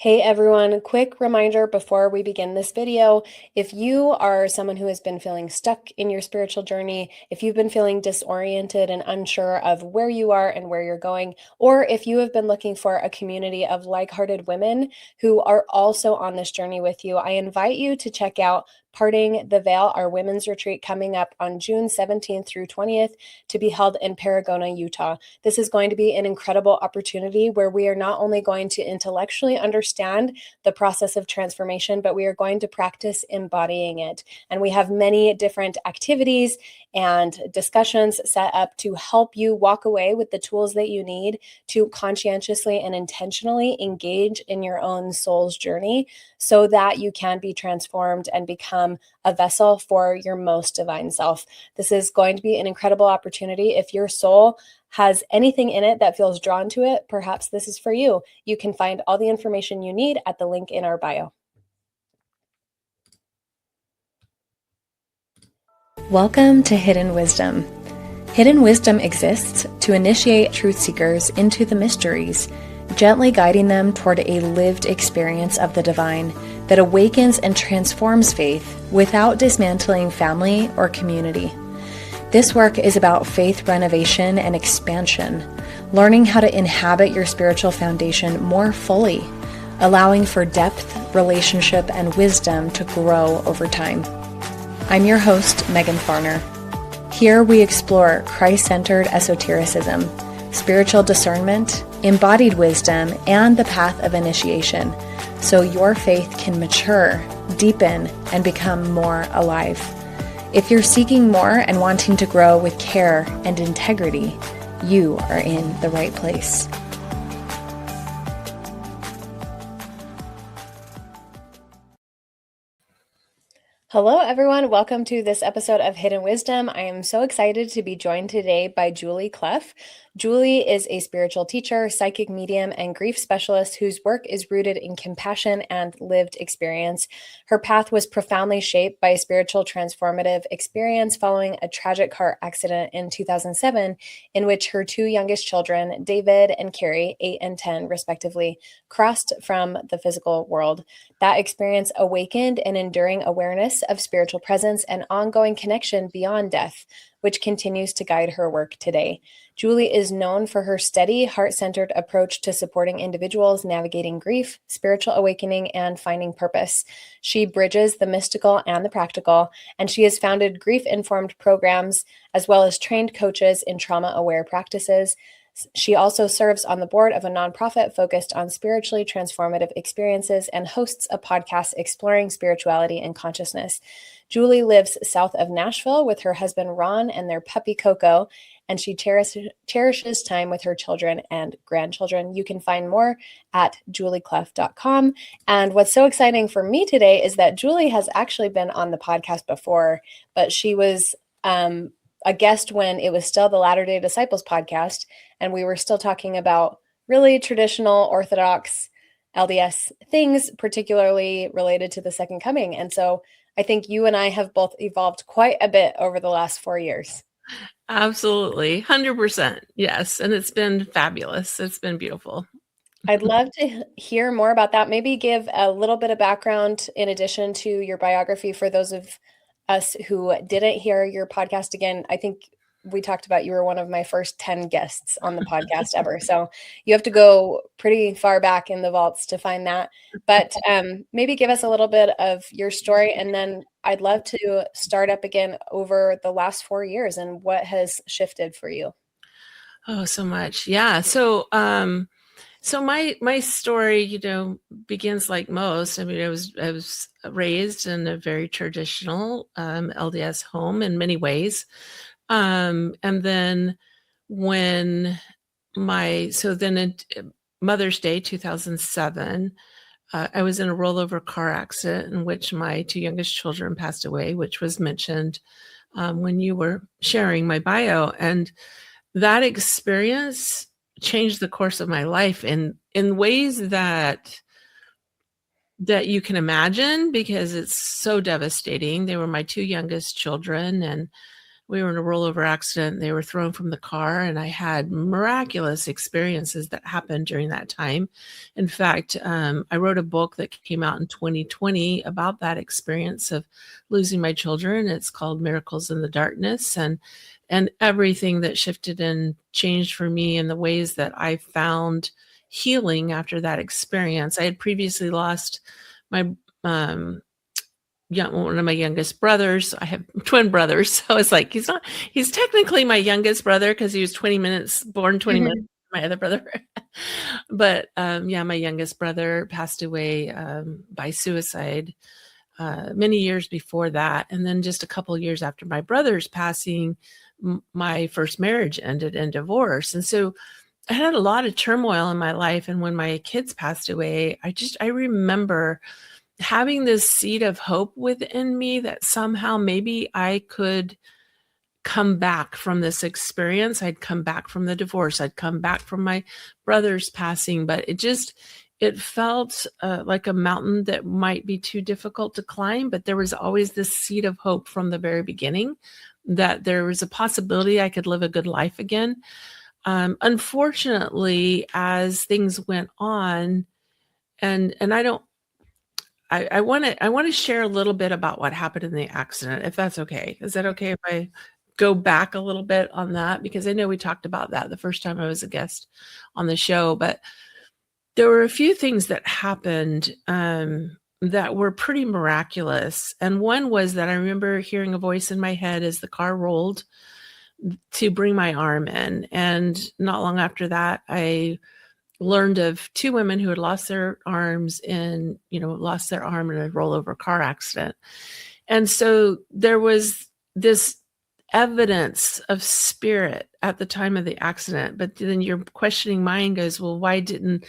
Hey everyone, quick reminder before we begin this video. If you are someone who has been feeling stuck in your spiritual journey, if you've been feeling disoriented and unsure of where you are and where you're going, or if you have been looking for a community of like-hearted women who are also on this journey with you, I invite you to check out Parting the Veil, our women's retreat coming up on June 17th through 20th to be held in Paragona, Utah. This is going to be an incredible opportunity where we are not only going to intellectually understand the process of transformation, but we are going to practice embodying it. And we have many different activities and discussions set up to help you walk away with the tools that you need to conscientiously and intentionally engage in your own soul's journey so that you can be transformed and become a vessel for your most divine self. This is going to be an incredible opportunity. If your soul has anything in it that feels drawn to it, perhaps this is for you. You can find all the information you need at the link in our bio. Welcome to Hidden Wisdom. Hidden wisdom exists to initiate truth seekers into the mysteries, gently guiding them toward a lived experience of the divine that awakens and transforms faith without dismantling family or community. This work is about faith renovation and expansion, learning how to inhabit your spiritual foundation more fully, allowing for depth, relationship, and wisdom to grow over time. I'm your host, Meghan Farner. Here we explore Christ-centered esotericism, spiritual discernment, embodied wisdom, and the path of initiation, so your faith can mature, deepen, and become more alive. If you're seeking more and wanting to grow with care and integrity, you are in the right place. Hello, everyone. Welcome to this episode of Hidden Wisdom. I am so excited to be joined today by Julie Cluff. Julie is a spiritual teacher, psychic medium, and grief specialist whose work is rooted in compassion and lived experience. Her path was profoundly shaped by a spiritual transformative experience following a tragic car accident in 2007, in which her two youngest children, David and Carrie, 8 and 10 respectively, crossed from the physical world. That experience awakened an enduring awareness of spiritual presence and ongoing connection beyond death, which continues to guide her work today. Julie is known for her steady, heart-centered approach to supporting individuals navigating grief, spiritual awakening, and finding purpose. She bridges the mystical and the practical, and she has founded grief-informed programs as well as trained coaches in trauma-aware practices. She also serves on the board of a nonprofit focused on spiritually transformative experiences and hosts a podcast exploring spirituality and consciousness. Julie lives south of Nashville with her husband Ron and their puppy Coco, and she cherishes time with her children and grandchildren. You can find more at juliecluff.com. And what's so exciting for me today is that Julie has actually been on the podcast before, but she was a guest when it was still the Latter-day Disciples podcast, and we were still talking about really traditional Orthodox LDS things, particularly related to the second coming. And so I think you and I have both evolved quite a bit over the last 4 years. Absolutely. 100%. Yes. And it's been fabulous. It's been beautiful. I'd love to hear more about that. Maybe give a little bit of background in addition to your biography for those of us who didn't hear your podcast. Again, I think we talked about you were one of my first 10 guests on the podcast ever. So you have to go pretty far back in the vaults to find that. But maybe give us a little bit of your story. And then I'd love to start up again over the last 4 years and what has shifted for you. Oh, so much. Yeah. So my story, begins like most. I mean, I was raised in a very traditional LDS home in many ways. And then when then Mother's Day 2007, I was in a rollover car accident in which my two youngest children passed away, which was mentioned when you were sharing my bio. And that experience changed the course of my life in ways that you can imagine, because it's so devastating. They were my two youngest children, and we were in a rollover accident. They were thrown from the car, and I had miraculous experiences that happened during that time. In fact, I wrote a book that came out in 2020 about that experience of losing my children. It's called Miracles in the Darkness, and everything that shifted and changed for me in the ways that I found healing after that experience. I had previously lost my one of my youngest brothers. I have twin brothers. So it's like, he's technically my youngest brother because he was 20 minutes, born 20 minutes, my other brother. But my youngest brother passed away by suicide many years before that. And then just a couple of years after my brother's passing, my first marriage ended in divorce. And so I had a lot of turmoil in my life. And when my kids passed away, I remember having this seed of hope within me that somehow maybe I could come back from this experience. I'd come back from the divorce. I'd come back from my brother's passing, but it felt like a mountain that might be too difficult to climb. But there was always this seed of hope from the very beginning that there was a possibility I could live a good life again. Unfortunately, as things went on, and I want to share a little bit about what happened in the accident, if that's okay. Is that okay if I go back a little bit on that? Because I know we talked about that the first time I was a guest on the show, but there were a few things that happened that were pretty miraculous. And one was that I remember hearing a voice in my head as the car rolled to bring my arm in. And not long after that, I learned of two women who had lost their arms lost their arm in a rollover car accident. And so there was this evidence of spirit at the time of the accident. But then your questioning mind goes, well, why didn't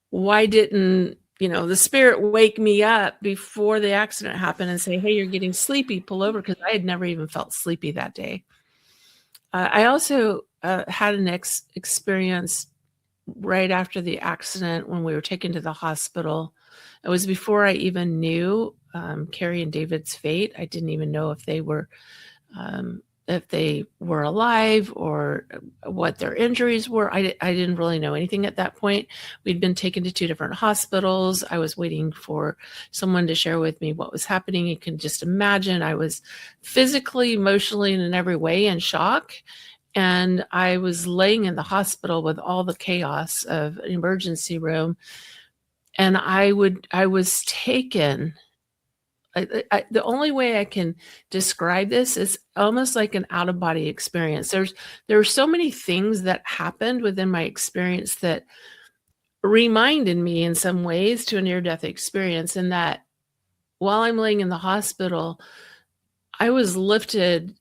the spirit wake me up before the accident happened and say, hey, you're getting sleepy, pull over? Because I had never even felt sleepy that day. I also had an experience right after the accident when we were taken to the hospital. It was before I even knew Carrie and David's fate. I didn't even know if they were alive or what their injuries were. I didn't really know anything at that point. We'd been taken to two different hospitals. I was waiting for someone to share with me what was happening. You can just imagine I was physically, emotionally, and in every way in shock. And I was laying in the hospital with all the chaos of an emergency room. And I was taken. The only way I can describe this is almost like an out-of-body experience. There were so many things that happened within my experience that reminded me in some ways to a near-death experience, and that while I'm laying in the hospital, I was lifted.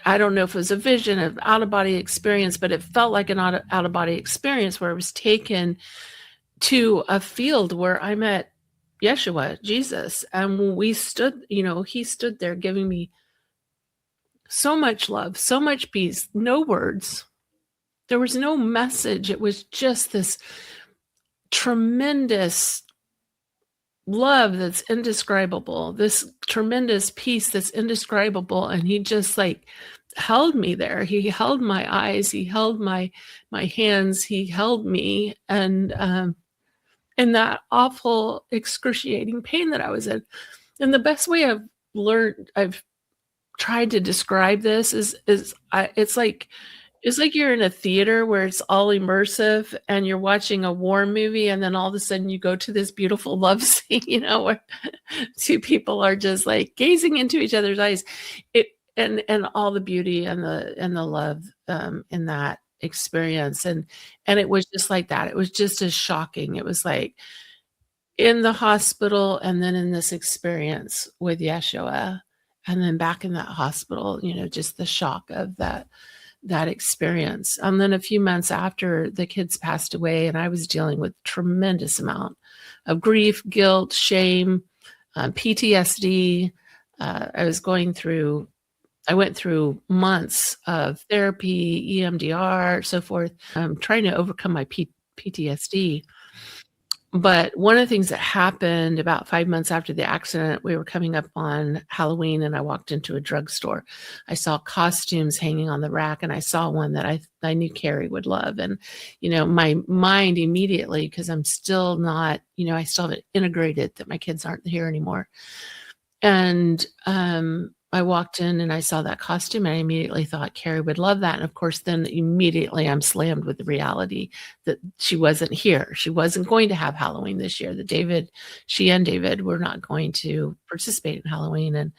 I don't know if it was a vision of out-of-body experience, but it felt like an out-of-body experience where I was taken to a field where I met Yeshua, Jesus. And when we stood, he stood there giving me so much love, so much peace, no words. There was no message. It was just this tremendous love that's indescribable, this tremendous peace that's indescribable. And he just held me there. He held my eyes. He held my hands. He held me. And in that awful, excruciating pain that I was in. And the best way I've tried to describe this is it's like you're in a theater where it's all immersive and you're watching a war movie, and then all of a sudden you go to this beautiful love scene, where two people are just gazing into each other's eyes. And all the beauty and the love in that experience. And it was just like that. It was just as shocking. It was like in the hospital and then in this experience with Yeshua, and then back in that hospital, just the shock of that experience. And then a few months after, the kids passed away, and I was dealing with tremendous amount of grief, guilt, shame, PTSD. I went through months of therapy, EMDR, so forth, trying to overcome my PTSD. But one of the things that happened about 5 months after the accident, we were coming up on Halloween and I walked into a drugstore. I saw costumes hanging on the rack and I saw one that I knew Carrie would love. And, my mind immediately, because I'm still not, I still haven't integrated that my kids aren't here anymore. And I walked in and I saw that costume and I immediately thought Carrie would love that. And of course, then immediately I'm slammed with the reality that she wasn't here. She wasn't going to have Halloween this year. She and David were not going to participate in Halloween. And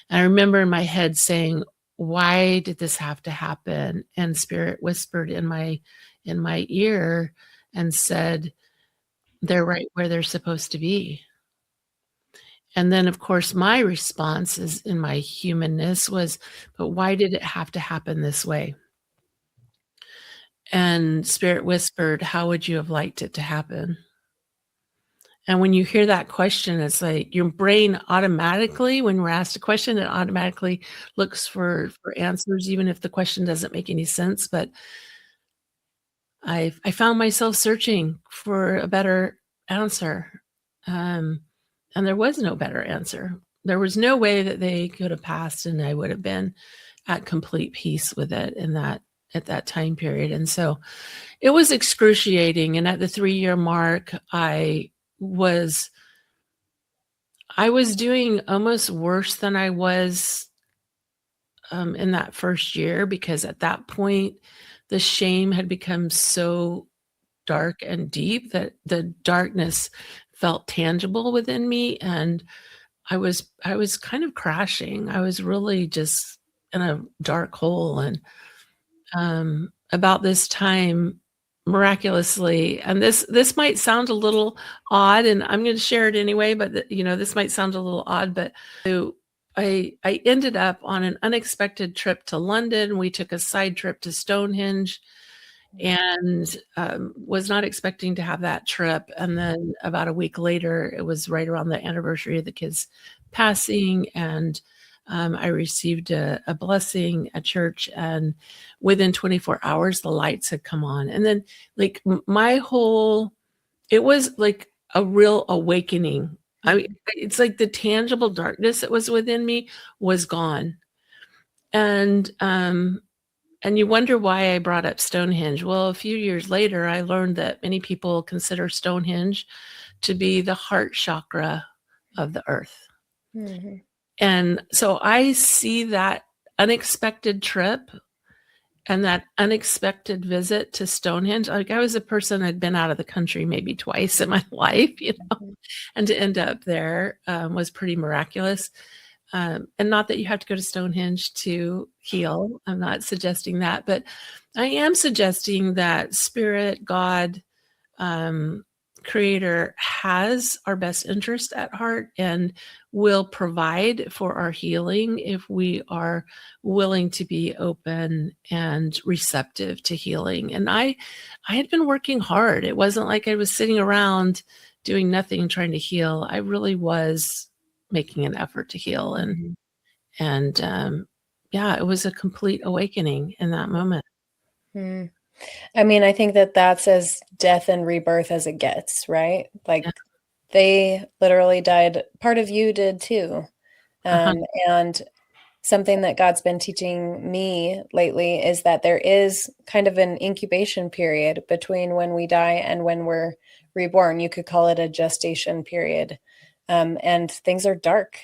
I remember in my head saying, why did this have to happen? And Spirit whispered in my ear and said, they're right where they're supposed to be. And then, of course, my response is in my humanness was, but why did it have to happen this way? And Spirit whispered, how would you have liked it to happen? And when you hear that question, it's like your brain automatically, when we're asked a question, it automatically looks for answers, even if the question doesn't make any sense. But I found myself searching for a better answer. And there was no better answer. There was no way that they could have passed and I would have been at complete peace with it at that time period. And so it was excruciating. And at the 3-year mark, I was doing almost worse than I was in that first year, because at that point, the shame had become so dark and deep that the darkness felt tangible within me. And I was kind of crashing. I was really just in a dark hole. And about this time, miraculously, and this might sound a little odd, and I'm going to share it anyway, but this might sound a little odd, but I ended up on an unexpected trip to London. We took a side trip to Stonehenge and was not expecting to have that trip. And then about a week later, it was right around the anniversary of the kids passing, and I received a blessing at church, and within 24 hours, the lights had come on. And then like it was like a real awakening. I mean, it's like the tangible darkness that was within me was gone. And you wonder why I brought up Stonehenge. Well, a few years later, I learned that many people consider Stonehenge to be the heart chakra of the earth. Mm-hmm. And so I see that unexpected trip and that unexpected visit to Stonehenge. Like, I was a person, I'd been out of the country maybe twice in my life, mm-hmm. And to end up there was pretty miraculous. And not that you have to go to Stonehenge to heal. I'm not suggesting that, but I am suggesting that Spirit, God, Creator has our best interest at heart and will provide for our healing if we are willing to be open and receptive to healing. And I had been working hard. It wasn't like I was sitting around doing nothing trying to heal. I really was making an effort to heal. And it was a complete awakening in that moment. Mm. I mean, I think that that's as death and rebirth as it gets, right? Like, they literally died. Part of you did too. And something that God's been teaching me lately is that there is kind of an incubation period between when we die and when we're reborn. You could call it a gestation period. And things are dark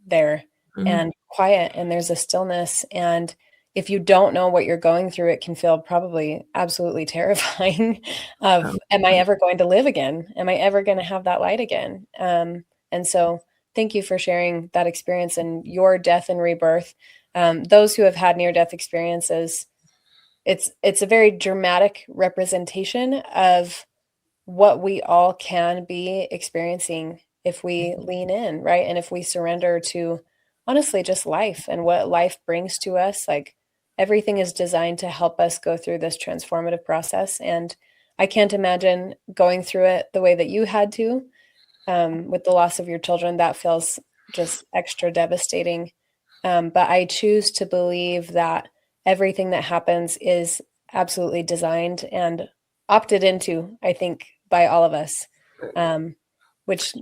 there, mm-hmm. and quiet, and there's a stillness. And if you don't know what you're going through, it can feel probably absolutely terrifying of, am I ever going to live again? Am I ever going to have that light again? And so thank you for sharing that experience and your death and rebirth. Those who have had near-death experiences, it's a very dramatic representation of what we all can be experiencing if we lean in, right? And if we surrender to, honestly, just life and what life brings to us. Like, everything is designed to help us go through this transformative process. And I can't imagine going through it the way that you had to, with the loss of your children. That feels just extra devastating. But I choose to believe that everything that happens is absolutely designed and opted into, I think, by all of us. Which,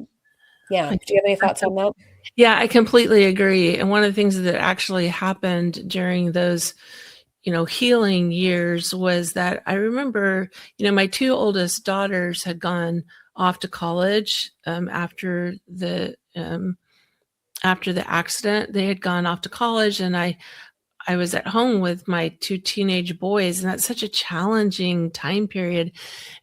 yeah. Do you have any thoughts on that? Yeah, I completely agree. And one of the things that actually happened during those, healing years was that I remember, my two oldest daughters had gone off to college after the accident. They had gone off to college, and I was at home with my two teenage boys, and that's such a challenging time period.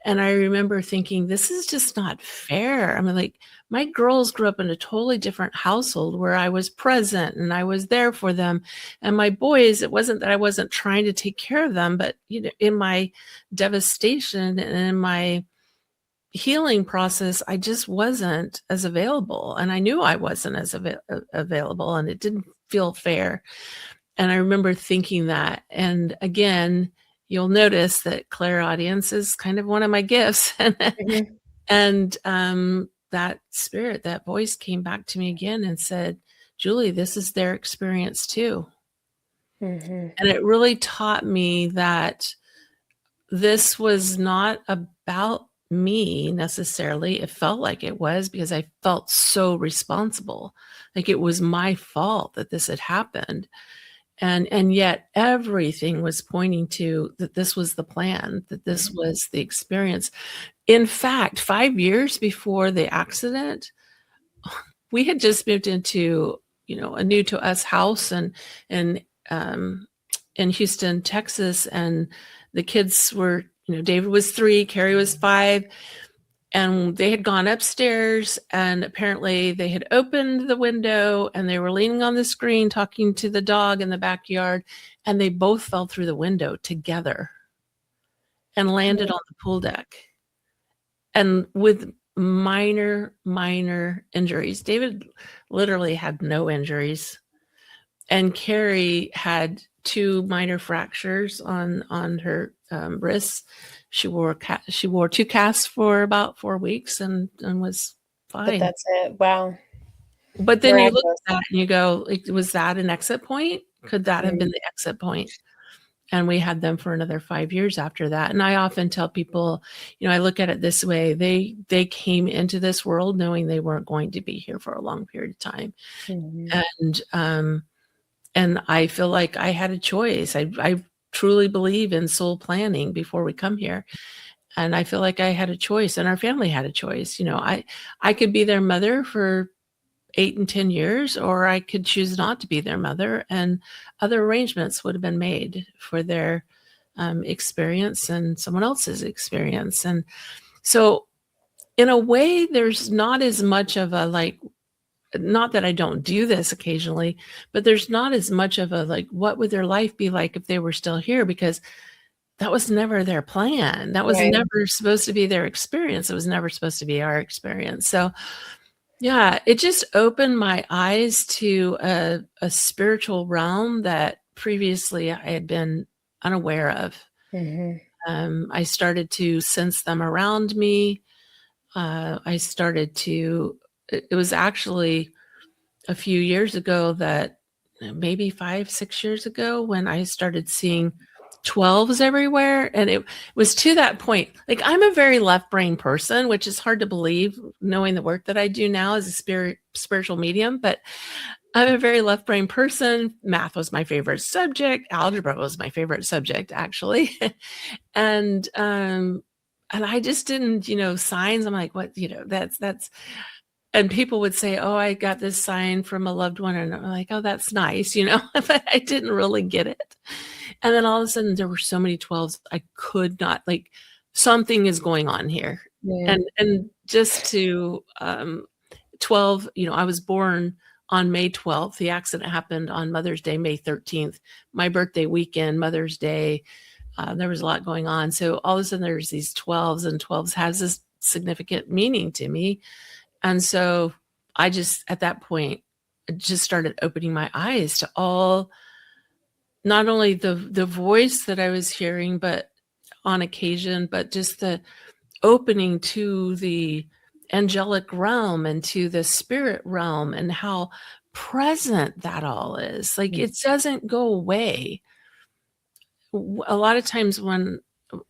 And I remember thinking, this is just not fair. I mean, like, my girls grew up in a totally different household where I was present and I was there for them. And my boys, it wasn't that I wasn't trying to take care of them, but in my devastation and in my healing process, I just wasn't as available. And I knew I wasn't as available, and it didn't feel fair. And I remember thinking that. And again, you'll notice that clairaudience is kind of one of my gifts. Mm-hmm. And that spirit, that voice came back to me again and said, Julie, this is their experience too. Mm-hmm. And it really taught me that this was not about me necessarily. It felt like it was, because I felt so responsible. Like it was my fault that this had happened. And yet everything was pointing to that this was the plan, that this was the experience. In fact, 5 years before the accident, we had just moved into, a new to us house and in Houston, Texas, and the kids were, David was 3, Carrie was 5, and they had gone upstairs, and apparently they had opened the window and they were leaning on the screen talking to the dog in the backyard, and they both fell through the window together and landed on the pool deck, and with minor injuries. David literally had no injuries, and Carrie had 2 minor fractures on her wrists. She wore 2 casts for about 4 weeks and was fine. But that's it. Wow. But then you look at that and you go, like, was that an exit point? Could that have been the exit point? And we had them for another 5 years after that. And I often tell people, I look at it this way. They came into this world knowing they weren't going to be here for a long period of time. Mm-hmm. And I feel like I had a choice. I truly believe in soul planning before we come here. And I feel like I had a choice, and our family had a choice. I could be their mother for 8 and 10 years, or I could choose not to be their mother, and other arrangements would have been made for their experience and someone else's experience. And so in a way, there's not as much of a, like, not that I don't do this occasionally, but there's not as much of a, like, what would their life be like if they were still here? Because that was never their plan. That was never supposed to be their experience. It was never supposed to be our experience. So yeah, it just opened my eyes to a spiritual realm that previously I had been unaware of. Mm-hmm. I started to sense them around me. It was actually a few years ago, that maybe 5-6 years ago, when I started seeing 12s everywhere. And it was to that point, like, I'm a very left brain person, which is hard to believe knowing the work that I do now as a spiritual medium, but I'm a very left brain person. Math was my favorite subject. Algebra was my favorite subject, actually. And I just didn't, signs. I'm like, what, that's, and people would say, oh, I got this sign from a loved one. And I'm like, oh, that's nice, but I didn't really get it. And then all of a sudden there were so many 12s. I could not, like, something is going on here. Yeah. And just to 12, I was born on May 12th. The accident happened on Mother's Day, May 13th, my birthday weekend, Mother's Day. There was a lot going on. So all of a sudden there's these 12s, and 12s has this significant meaning to me. And so I just, at that point, just started opening my eyes to all, not only the voice that I was hearing, but on occasion, but just the opening to the angelic realm and to the spirit realm, and how present that all is. Like, it doesn't go away. A lot of times when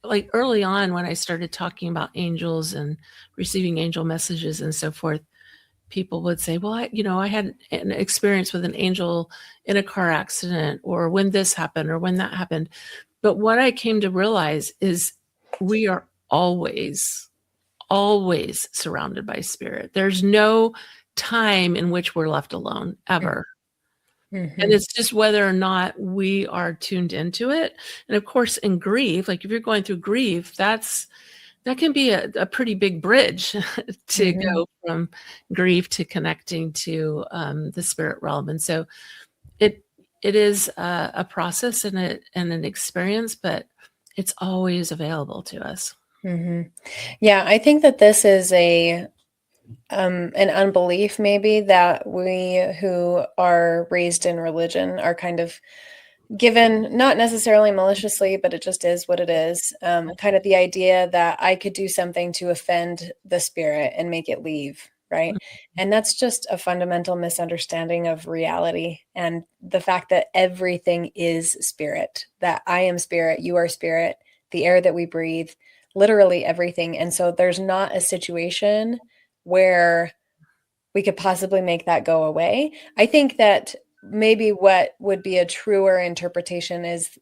like early on when I started talking about angels and receiving angel messages and so forth, people would say, well, I had an experience with an angel in a car accident, or when this happened or when that happened. But what I came to realize is we are always surrounded by spirit. There's no time in which we're left alone, ever. Mm-hmm. And it's just whether or not we are tuned into it. And of course, in grief, like if you're going through grief, that can be a pretty big bridge to go from grief to connecting to the spirit realm. And so it is a process and an experience, but it's always available to us. Yeah, I think that this is an unbelief maybe that we who are raised in religion are kind of given, not necessarily maliciously, but it just is what it is. Kind of the idea that I could do something to offend the spirit and make it leave, right? And that's just a fundamental misunderstanding of reality and the fact that everything is spirit, that I am spirit, you are spirit, the air that we breathe, literally everything. And so there's not a situation where we could possibly make that go away. I think that maybe what would be a truer interpretation is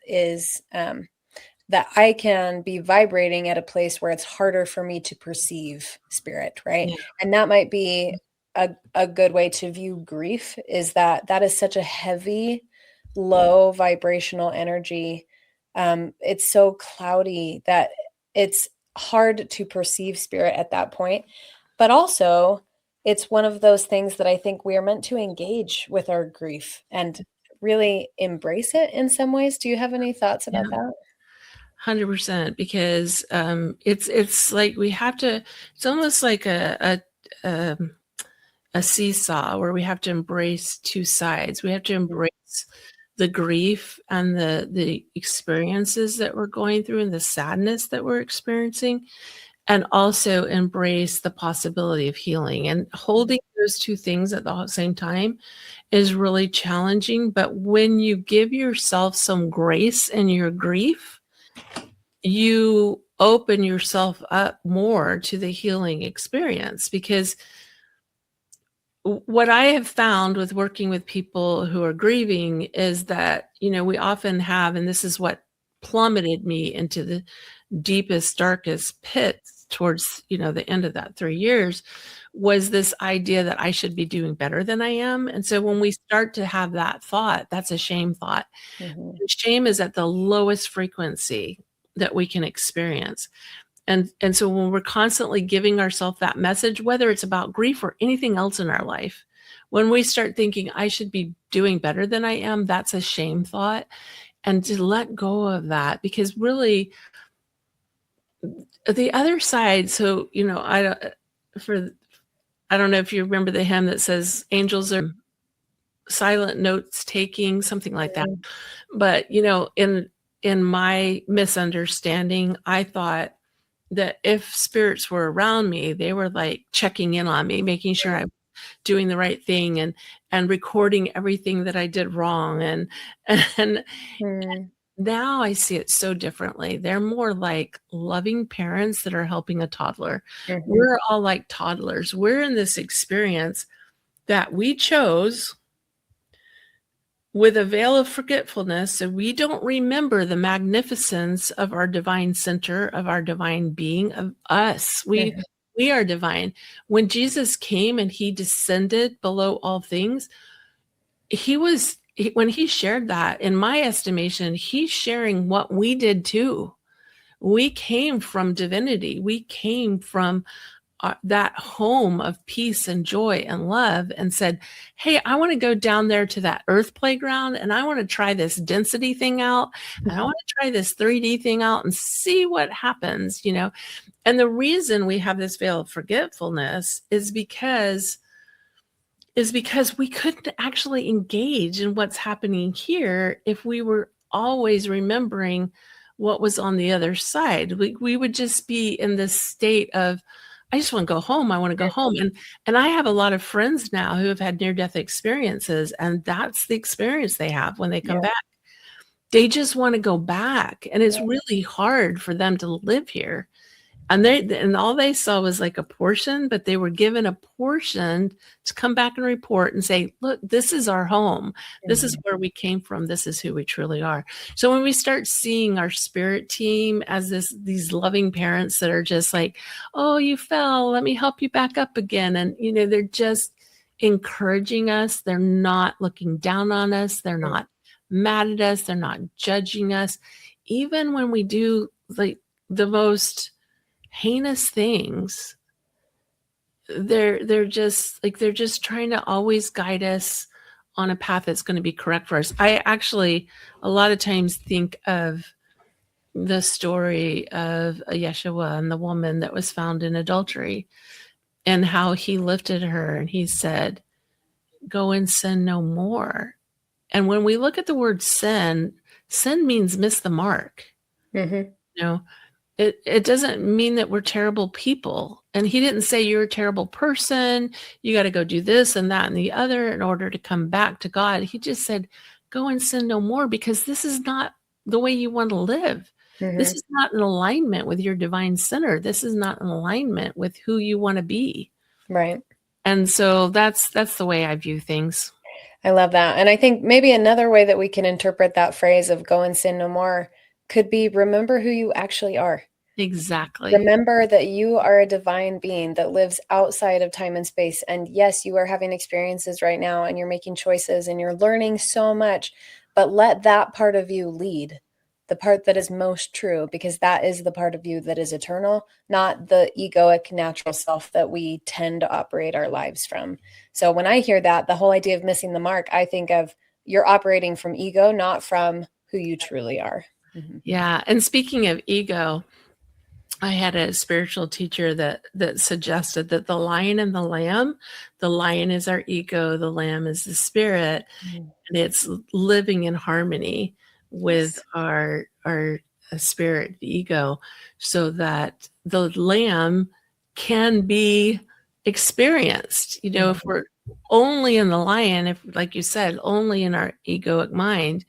that I can be vibrating at a place where it's harder for me to perceive spirit, right? Yeah. And that might be a good way to view grief, is that is such a heavy, low vibrational energy. It's so cloudy that it's hard to perceive spirit at that point. But also, it's one of those things that I think we are meant to engage with our grief and really embrace it in some ways. Do you have any thoughts about that? 100%, because it's like we have to. It's almost like a seesaw where we have to embrace two sides. We have to embrace the grief and the experiences that we're going through and the sadness that we're experiencing, and also embrace the possibility of healing. And holding those two things at the same time is really challenging. But when you give yourself some grace in your grief, you open yourself up more to the healing experience. Because what I have found with working with people who are grieving is that, we often have, and this is what plummeted me into the deepest, darkest pits towards, the end of that 3 years, was this idea that I should be doing better than I am. And so when we start to have that thought, that's a shame thought. And shame is at the lowest frequency that we can experience. And so when we're constantly giving ourselves that message, whether it's about grief or anything else in our life, when we start thinking I should be doing better than I am, that's a shame thought. And to let go of that, because really the other side. So, I don't know if you remember the hymn that says angels are silent notes taking, something like that. But, in my misunderstanding, I thought that if spirits were around me, they were like checking in on me, making sure I'm doing the right thing and recording everything that I did wrong. And now I see it so differently. They're more like loving parents that are helping a toddler. We're all like toddlers. We're in this experience that we chose with a veil of forgetfulness, so we don't remember the magnificence of our divine center, of our divine being, of us. We are divine. When Jesus came and he descended below all things, when he shared that, in my estimation, he's sharing what we did too. We came from divinity. We came from that home of peace and joy and love, and said, hey, I want to go down there to that earth playground, and I want to try this density thing out, and I want to try this 3D thing out and see what happens, And the reason we have this veil of forgetfulness is because we couldn't actually engage in what's happening here if we were always remembering what was on the other side. We would just be in this state of, I just want to go home. I want to go home. And I have a lot of friends now who have had near-death experiences, and that's the experience they have when they come back. they just want to go back. And it's really hard for them to live here. And all they saw was like a portion, but they were given a portion to come back and report and say, look, this is our home. This is where we came from. This is who we truly are. So when we start seeing our spirit team as these loving parents that are just like, oh, you fell, let me help you back up again. And, they're just encouraging us. They're not looking down on us. They're not mad at us. They're not judging us. Even when we do like the most heinous things, they're just trying to always guide us on a path that's going to be correct for us. I actually a lot of times think of the story of Yeshua and the woman that was found in adultery, and how he lifted her and he said, go and sin no more. And when we look at the word sin means miss the mark. It doesn't mean that we're terrible people. And he didn't say you're a terrible person. You got to go do this and that and the other in order to come back to God. He just said, go and sin no more, because this is not the way you want to live. This is not in alignment with your divine center. This is not in alignment with who you want to be. Right. And so that's the way I view things. I love that. And I think maybe another way that we can interpret that phrase of go and sin no more could be, remember who you actually are. Exactly. Remember that you are a divine being that lives outside of time and space. And yes, you are having experiences right now and you're making choices and you're learning so much, but let that part of you lead, the part that is most true, because that is the part of you that is eternal, not the egoic natural self that we tend to operate our lives from. So when I hear that, the whole idea of missing the mark, I think of you're operating from ego, not from who you truly are. Yeah. And speaking of ego, I had a spiritual teacher that suggested that the lion and the lamb, the lion is our ego, the lamb is the spirit, and it's living in harmony with our spirit, the ego, so that the lamb can be experienced. If we're only in the lion, if, like you said, only in our egoic mind,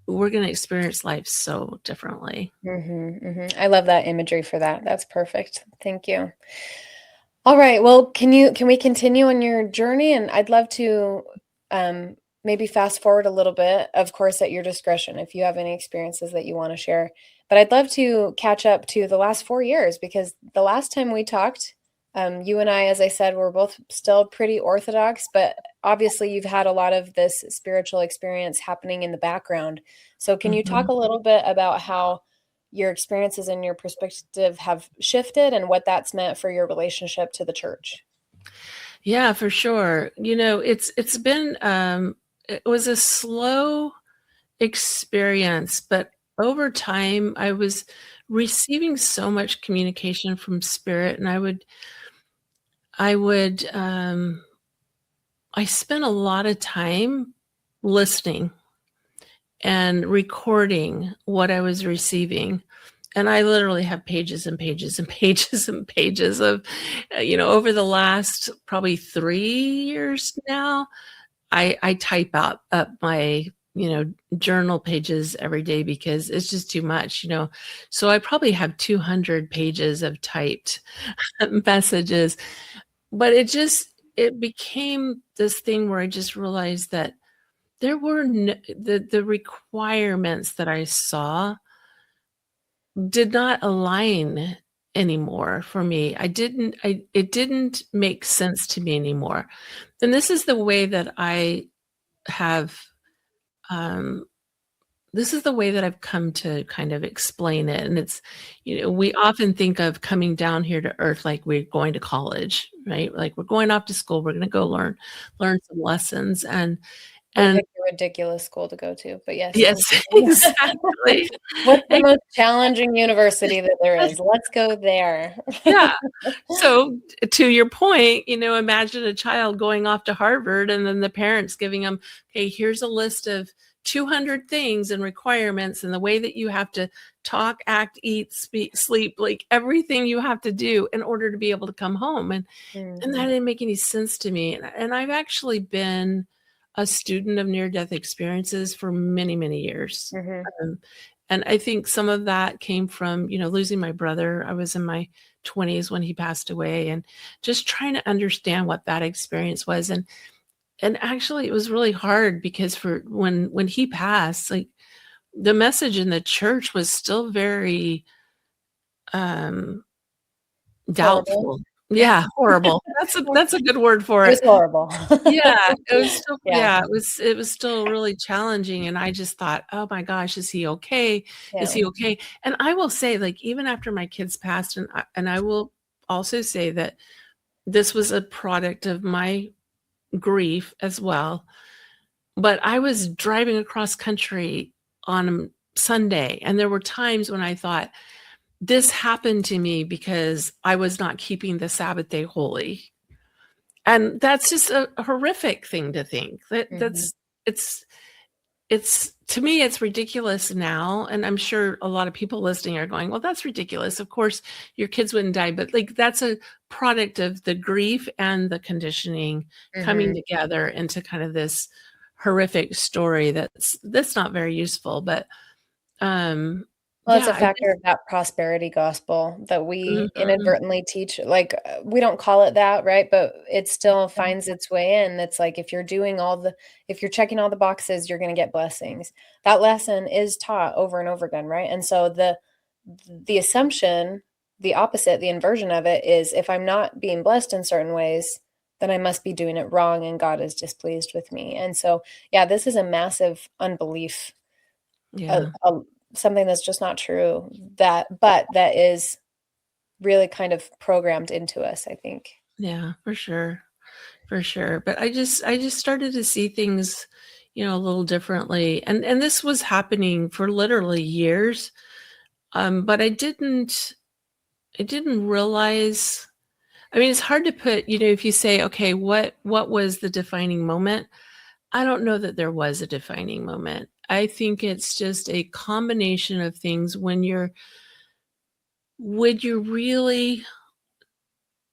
we're going to experience life so differently. I love that imagery for that. That's perfect. Thank you. All right. Well, can we continue on your journey? And I'd love to maybe fast forward a little bit, of course, at your discretion, if you have any experiences that you want to share. But I'd love to catch up to the last 4 years, because the last time we talked, you and I, as I said, were both still pretty orthodox, but obviously you've had a lot of this spiritual experience happening in the background. So can you talk a little bit about how your experiences and your perspective have shifted and what that's meant for your relationship to the church? Yeah, for sure. It's been, it was a slow experience, but over time I was receiving so much communication from spirit, and I spent a lot of time listening and recording what I was receiving. And I literally have pages and pages and pages and pages of, over the last probably 3 years now, I type up my, journal pages every day, because it's just too much, So I probably have 200 pages of typed messages, but it became this thing where I just realized that there were the requirements that I saw did not align anymore for me. It didn't make sense to me anymore. And this is the way that I have, this is the way that I've come to kind of explain it. And it's, we often think of coming down here to earth like we're going to college, right? Like we're going off to school, we're going to go learn some lessons. And Like a ridiculous school to go to, but yes. Yes, exactly. What's the most challenging university that there is? Let's go there. Yeah. So to your point, imagine a child going off to Harvard and then the parents giving them, okay, here's a list of 200 things and requirements and the way that you have to talk, act, eat, speak, sleep, like everything you have to do in order to be able to come home. And that didn't make any sense to me. And I've actually been a student of near-death experiences for many, many years. Um, and I think some of that came from, losing my brother. I was in my 20s when he passed away, and just trying to understand what that experience was. And actually it was really hard because for when he passed, like, the message in the church was still very Horrible. doubtful. Yeah, horrible. That's a good word for It was it. horrible. Yeah, it was still Yeah. it was still really challenging, and I just thought, "Oh my gosh, is he okay? Is Yeah. he okay?" And I will say, like, even after my kids passed, and I will also say that this was a product of my grief as well, but I was driving across country on Sunday, and there were times when I thought, "This happened to me because I was not keeping the Sabbath day holy." And that's just a horrific thing to think. It's it's to me, it's ridiculous now, and I'm sure a lot of people listening are going, "Well, that's ridiculous. Of course, your kids wouldn't die," but, like, that's a product of the grief and the conditioning coming together into kind of this horrific story that's not very useful, but, Well, it's yeah, a I factor just of that prosperity gospel that we Mhm. inadvertently teach. Like, we don't call it that, right? But it still finds its way in. It's like if if you're checking all the boxes, you're going to get blessings. That lesson is taught over and over again, right? And so the assumption, the opposite, the inversion of it is if I'm not being blessed in certain ways, then I must be doing it wrong and God is displeased with me. And so, yeah, this is a massive unbelief, Yeah. a something that's just not true, that is really kind of programmed into us, I think. Yeah, for sure. For sure. But I just started to see things, a little differently. And this was happening for literally years. But I didn't realize, I mean, it's hard to put, if you say, okay, what was the defining moment? I don't know that there was a defining moment. I think it's just a combination of things when you're really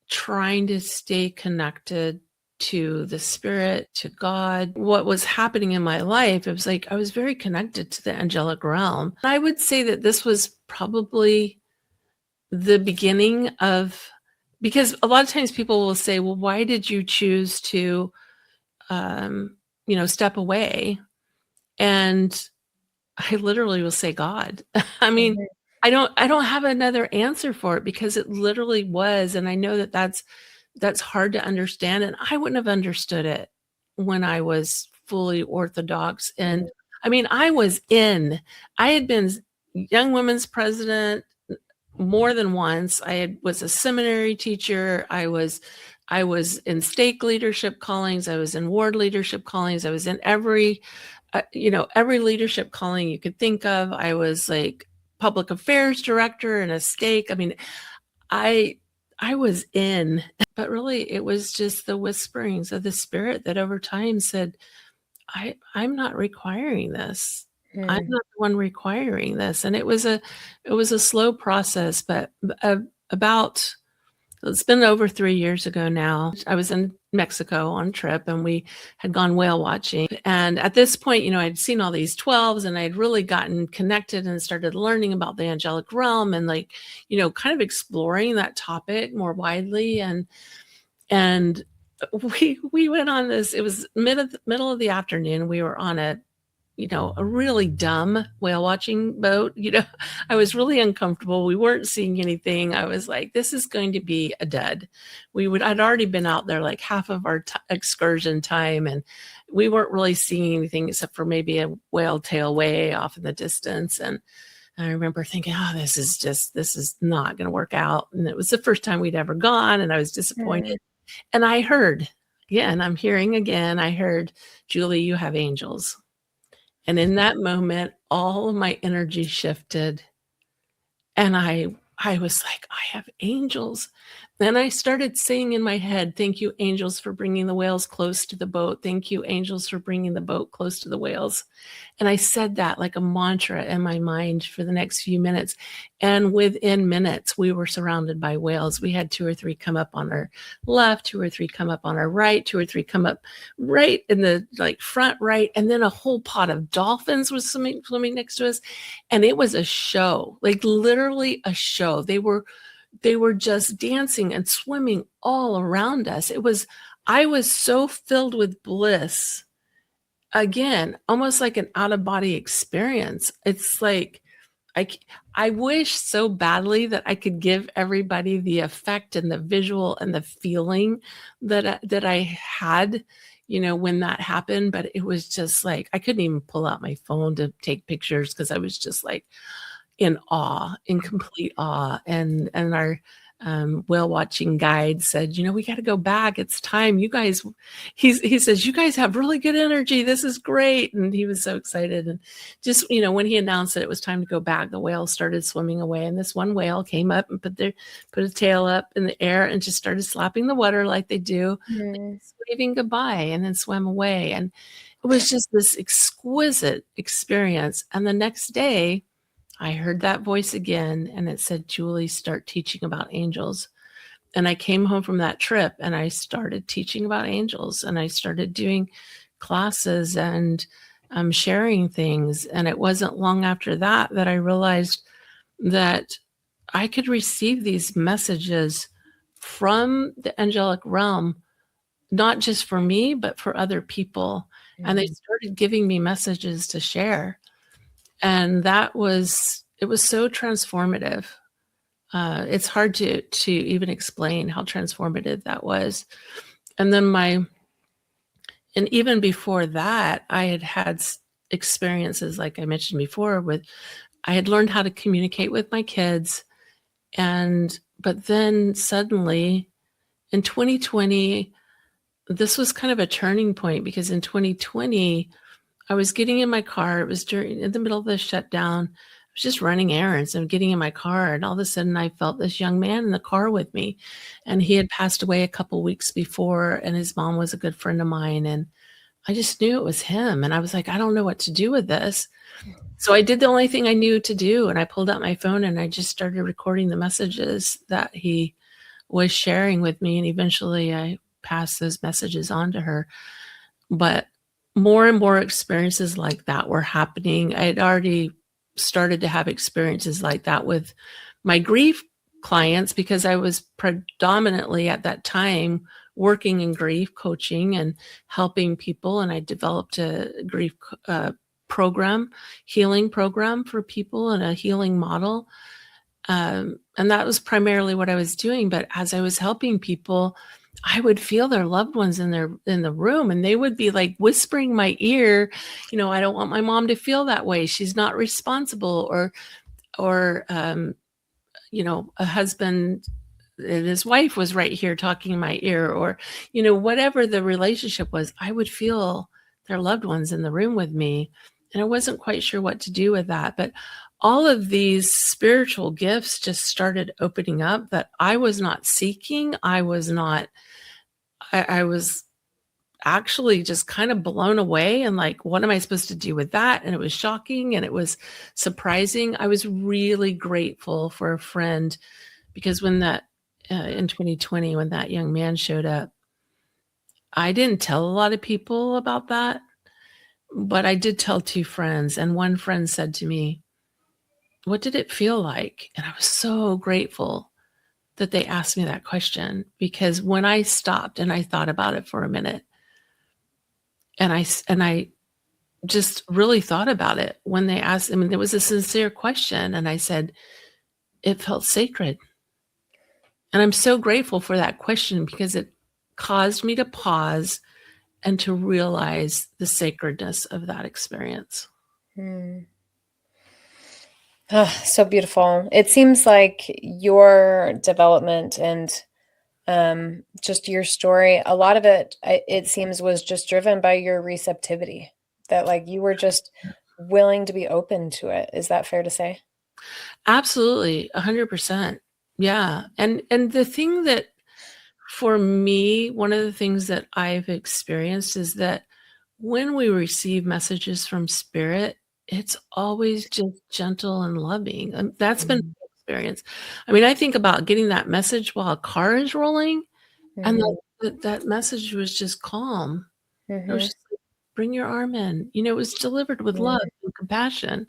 trying to stay connected to the spirit, to God. What was happening in my life, it was like I was very connected to the angelic realm. I would say that this was probably the beginning of, because a lot of times people will say, well, why did you choose to, step away? And I literally will say God. I mean, Mhm, I don't have another answer for it because it literally was, and I know that that's hard to understand, and I wouldn't have understood it when I was fully Orthodox. And mhm, I mean, I had been young women's president more than once. Was a seminary teacher. I was in stake leadership callings. I was in ward leadership callings. I was in every leadership calling you could think of. I was like public affairs director in a stake. I mean, I I was in, but really it was just the whisperings of the spirit that over time said, I'm not requiring this. I'm mhm. not the one requiring this. And it was a slow process, but about it's been over 3 years ago now. I was in Mexico on a trip, and we had gone whale watching. And at this point, I'd seen all these 12s, and I'd really gotten connected and started learning about the angelic realm and, like, kind of exploring that topic more widely. And we went on this, it was middle of the afternoon. We were on a really dumb whale watching boat. I was really uncomfortable. We weren't seeing anything. I was like, this is going to be a dud. I'd already been out there like half of our excursion time, and we weren't really seeing anything except for maybe a whale tail way off in the distance. And I remember thinking, oh, this is not going to work out. And it was the first time we'd ever gone, and I was disappointed. Mm, And I heard, yeah, and I'm hearing again, I heard, Julie, you have angels. And in that moment, all of my energy shifted. And I was like, I have angels. Then I started saying in my head, thank you, angels, for bringing the whales close to the boat. Thank you, angels, for bringing the boat close to the whales. And I said that like a mantra in my mind for the next few minutes. And within minutes, we were surrounded by whales. We had 2 or 3 come up on our left, 2 or 3 come up on our right, 2 or 3 come up right in the like front right. And then a whole pod of dolphins was swimming next to us. And it was a show, like literally a show. They were just dancing and swimming all around us. I was so filled with bliss. Again, almost like an out-of-body experience. It's like I wish so badly that I could give everybody the effect and the visual and the feeling that I had, when that happened. But it was just like I couldn't even pull out my phone to take pictures because I was just like in awe, in complete awe. And our whale watching guide said, we got to go back. It's time. You guys, he says, you guys have really good energy. This is great. And he was so excited. And just, when he announced that it was time to go back, the whale started swimming away. And this one whale came up and put a tail up in the air and just started slapping the water like they do, waving goodbye, and then swam away. And it was just this exquisite experience. And the next day, I heard that voice again, and it said, Julie, start teaching about angels. And I came home from that trip and I started teaching about angels, and I started doing classes and sharing things. And it wasn't long after that I realized that I could receive these messages from the angelic realm, not just for me, but for other people. And they started giving me messages to share. And it was so transformative. It's hard to even explain how transformative that was. And then and even before that, I had experiences, like I mentioned before, I had learned how to communicate with my kids. But then suddenly in 2020, this was kind of a turning point, because in 2020, I was getting in my car. It was in the middle of the shutdown. I was just running errands and getting in my car. And all of a sudden I felt this young man in the car with me, and he had passed away a couple weeks before, and his mom was a good friend of mine. And I just knew it was him. And I was like, I don't know what to do with this. So I did the only thing I knew to do. And I pulled out my phone and I just started recording the messages that he was sharing with me. And eventually I passed those messages on to her. But more and more experiences like that were happening. I had already started to have experiences like that with my grief clients, because I was predominantly at that time working in grief coaching and helping people. And I developed a grief program, healing program for people, and a healing model. And that was primarily what I was doing. But as I was helping people, I would feel their loved ones in the room, and they would be like whispering my ear, I don't want my mom to feel that way. She's not responsible. Or a husband and his wife was right here talking in my ear, or, whatever the relationship was, I would feel their loved ones in the room with me. And I wasn't quite sure what to do with that. But all of these spiritual gifts just started opening up that I was not seeking. I was actually just kind of blown away, and like, what am I supposed to do with that? And it was shocking and it was surprising. I was really grateful for a friend, because when in 2020, when that young man showed up, I didn't tell a lot of people about that, but I did tell 2 friends. And one friend said to me, what did it feel like? And I was so grateful that they asked me that question, because when I stopped and I thought about it for a minute, and I just really thought about it when they asked, it was a sincere question, and I said, it felt sacred. And I'm so grateful for that question, because it caused me to pause and to realize the sacredness of that experience. Oh, so beautiful. It seems like your development and just your story, a lot of it seems, was just driven by your receptivity, that like you were just willing to be open to it. Is that fair to say? Absolutely, 100%. Yeah. And the thing that, for me, one of the things that I've experienced is that when we receive messages from spirit, it's always just gentle and loving. And that's been Mhm. my experience. I mean, I think about getting that message while a car is rolling, and Mhm. that message was just calm. It was Mhm. just like, bring your arm in. It was delivered with love Mhm. and compassion.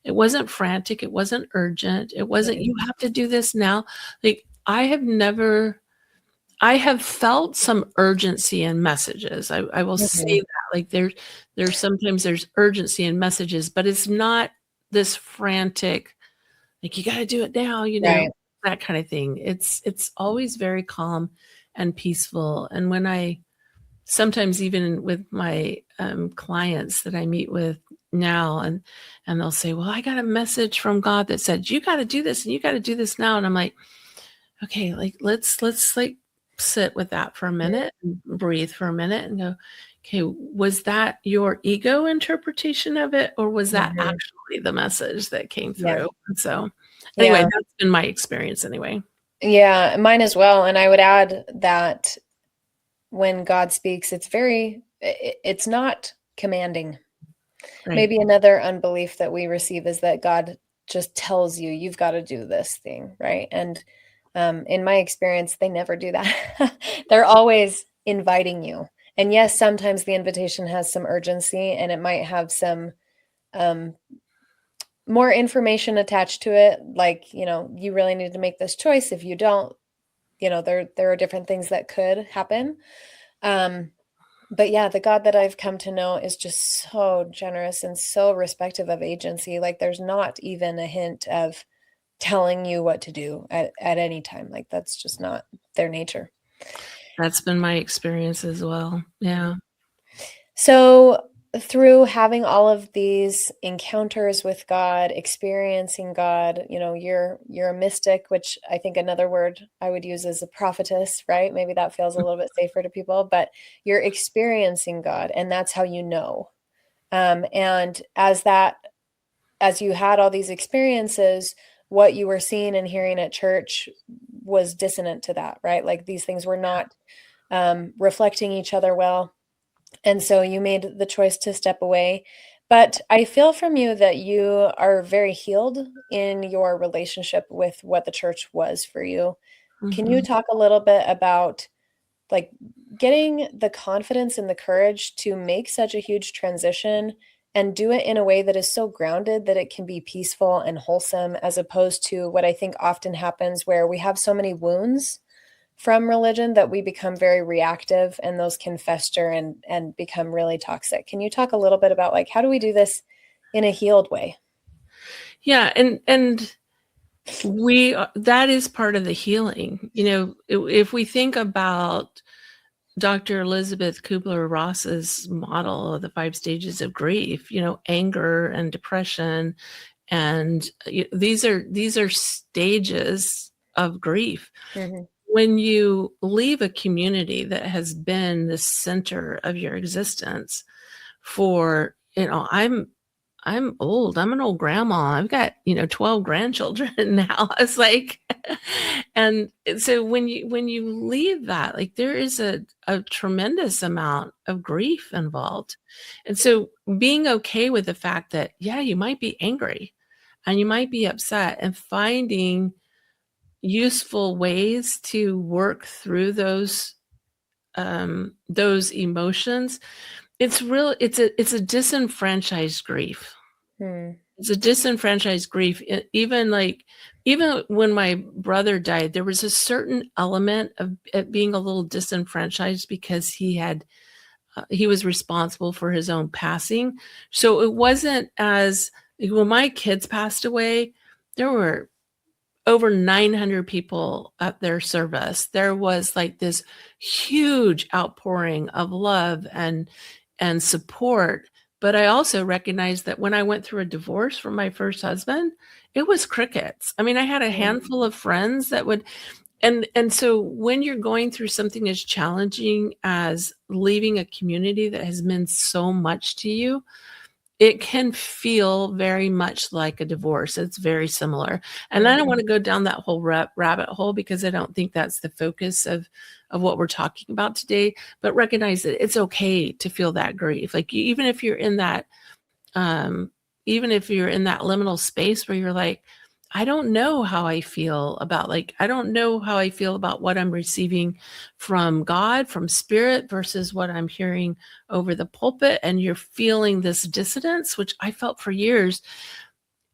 It wasn't frantic. It wasn't urgent. It wasn't, you have to do this now. Like, I have felt some urgency in messages. I will say Mhm. that. Like, there's sometimes there's urgency in messages, but it's not this frantic, like, you gotta do it now, Right. that kind of thing. It's always very calm and peaceful. And when I sometimes even with my clients that I meet with now, and they'll say, well, I got a message from God that said, you got to do this and you got to do this now. And I'm like, okay, like, let's like sit with that for a minute and breathe for a minute and go, okay, was that your ego interpretation of it, or was that Mhm. actually the message that came Yeah. through? And so anyway, Yeah. that's been my experience anyway. Yeah, mine as well. And I would add that when God speaks, it's not commanding. Right. Maybe another unbelief that we receive is that God just tells you, you've got to do this thing, right? And in my experience, they never do that. They're always inviting you. And yes, sometimes the invitation has some urgency and it might have some um, more information attached to it. Like, you really need to make this choice. If you don't, there are different things that could happen. Um, but yeah, the God that I've come to know is just so generous and so respective of agency. Like there's not even a hint of telling you what to do at any time. Like that's just not their nature. That's been my experience as well. Yeah. So through having all of these encounters with God, experiencing God, you're a mystic, which I think another word I would use is a prophetess, right? Maybe that feels a little bit safer to people, but you're experiencing God, and that's how you know. And as you had all these experiences, what you were seeing and hearing at church was dissonant to that, right? Like these things were not reflecting each other well. And so you made the choice to step away. But I feel from you that you are very healed in your relationship with what the church was for you. Can you Mhm. talk a little bit about like getting the confidence and the courage to make such a huge transition and do it in a way that is so grounded that it can be peaceful and wholesome, as opposed to what I think often happens where we have so many wounds from religion that we become very reactive and those can fester and become really toxic. Can you talk a little bit about like how do we do this in a healed way? Yeah, and we that is part of the healing. If we think about Dr. Elizabeth Kubler-Ross's model of the 5 stages of grief, anger and depression, and these are stages of grief. Hmm. When you leave a community that has been the center of your existence for, I'm old. I'm an old grandma. I've got, 12 grandchildren now. It's like, and so when you leave that, like, there is a tremendous amount of grief involved. And so being okay with the fact that, yeah, you might be angry and you might be upset, and finding useful ways to work through those emotions. It's a disenfranchised grief. Hmm. It's a disenfranchised grief. Even when my brother died, there was a certain element of it being a little disenfranchised because he was responsible for his own passing. So it wasn't as, like, when my kids passed away, there were over 900 people at their service. There was like this huge outpouring of love and support. But I also recognized that when I went through a divorce from my first husband, it was crickets. I mean, I had a handful of friends that would, and so when you're going through something as challenging as leaving a community that has meant so much to you, it can feel very much like a divorce. It's very similar. And I don't want to go down that whole rabbit hole, because I don't think that's the focus of what we're talking about today. But recognize that it's okay to feel that grief. Like, even if you're in that, even if you're in that liminal space where you're like, I don't know how I feel about, like, I don't know how I feel about what I'm receiving from God, from spirit, versus what I'm hearing over the pulpit. And you're feeling this dissonance, which I felt for years.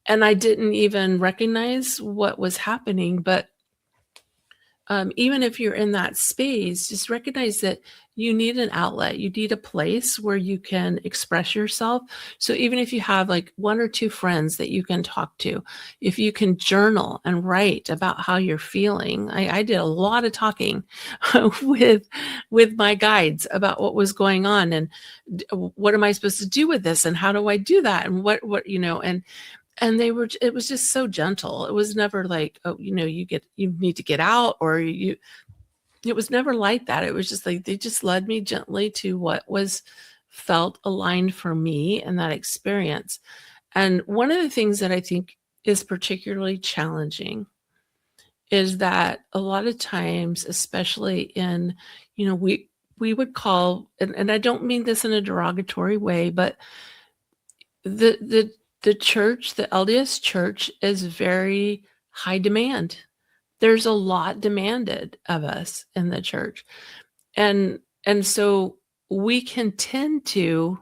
And I didn't even recognize what was happening. But even if you're in that space, just recognize that you need an outlet. You need a place where you can express yourself. So even if you have like one or two friends that you can talk to, if you can journal and write about how you're feeling. I did a lot of talking with my guides about what was going on, and what am I supposed to do with this, and how do I do that, and what and it was just so gentle. It was never like, oh, you need to get out, or it was never like that. It was just like, they just led me gently to what was felt aligned for me in that experience. And one of the things that I think is particularly challenging is that a lot of times, especially in, we would call, and I don't mean this in a derogatory way, but the church, the LDS church, is very high demand. There's a lot demanded of us in the church. And so we can tend to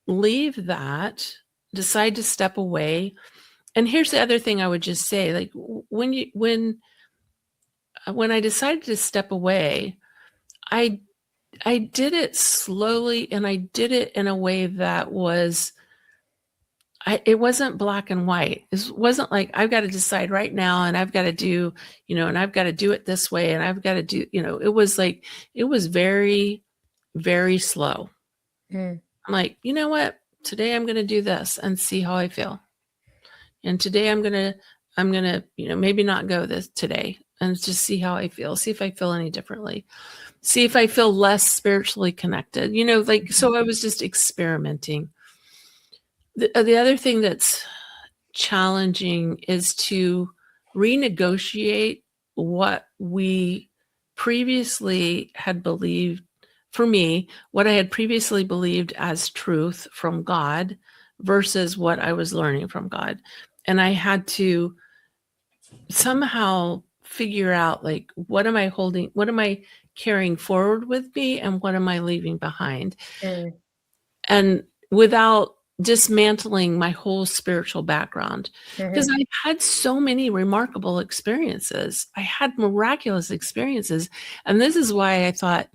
leave that, decide to step away. And here's the other thing I would just say, like, when I decided to step away, I did it slowly, and I did it in a way that was, it wasn't black and white. It wasn't like, I've got to decide right now, and I've got to do, and I've got to do it this way, and I've got to do, it was like, it was very, very slow. I'm like, you know what? Today I'm going to do this and see how I feel. And today I'm going to, maybe not go this today, and just see how I feel. See if I feel any differently. See if I feel less spiritually connected, so I was just experimenting. The other thing that's challenging is to renegotiate what we previously had believed. For me, what I had previously believed as truth from God versus what I was learning from God. And I had to somehow figure out, like, what am I holding? What am I carrying forward with me? And what am I leaving behind? And without dismantling my whole spiritual background, because I've had so many remarkable experiences. I had miraculous experiences. And this is why I thought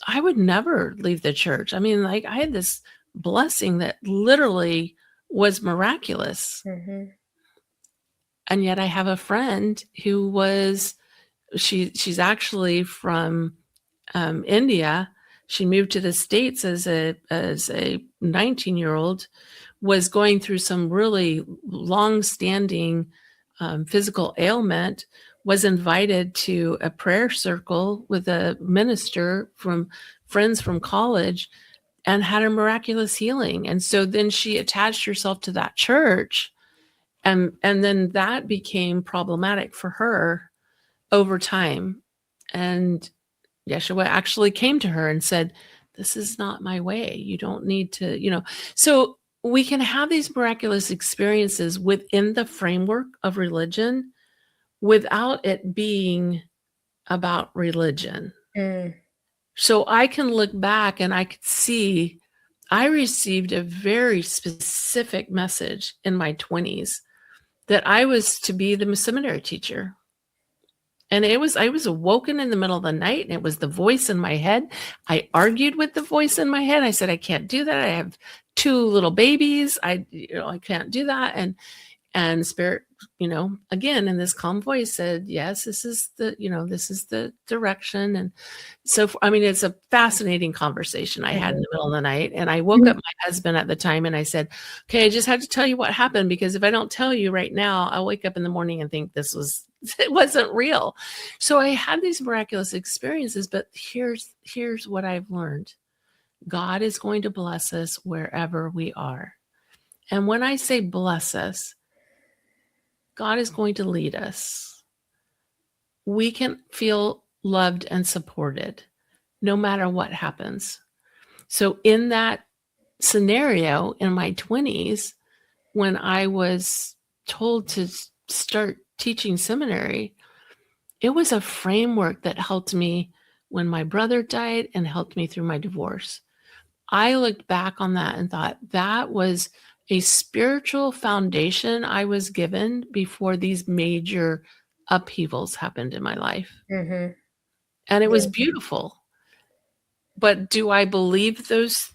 I would never leave the church. I mean, like, I had this blessing that literally was miraculous. And yet I have a friend who was, she's actually from India. She moved to the States as a 19-year-old, was going through some really long-standing physical ailment, was invited to a prayer circle with a minister from friends from college, and had a miraculous healing. And so then she attached herself to that church, and then that became problematic for her over time. And Yeshua actually came to her and said, this is not my way. You don't need to, So we can have these miraculous experiences within the framework of religion without it being about religion. So I can look back and I could see I received a very specific message in my 20s that I was to be the seminary teacher. And I was awoken in the middle of the night, and it was the voice in my head. I argued with the voice in my head. I said, I can't do that. I have 2 little babies. I can't do that. And spirit, again, in this calm voice said, yes, this is the direction. And so, it's a fascinating conversation I had in the middle of the night. And I woke up my husband at the time, and I said, okay, I just had to tell you what happened, because if I don't tell you right now, I'll wake up in the morning and think it wasn't real. So I had these miraculous experiences, but here's what I've learned. God is going to bless us wherever we are. And when I say bless us, God is going to lead us. We can feel loved and supported no matter what happens. So in that scenario in my 20s, when I was told to start teaching seminary, it was a framework that helped me when my brother died and helped me through my divorce. I looked back on that and thought that was a spiritual foundation I was given before these major upheavals happened in my life. Mm-hmm. And it was Yeah. beautiful. But do I believe those,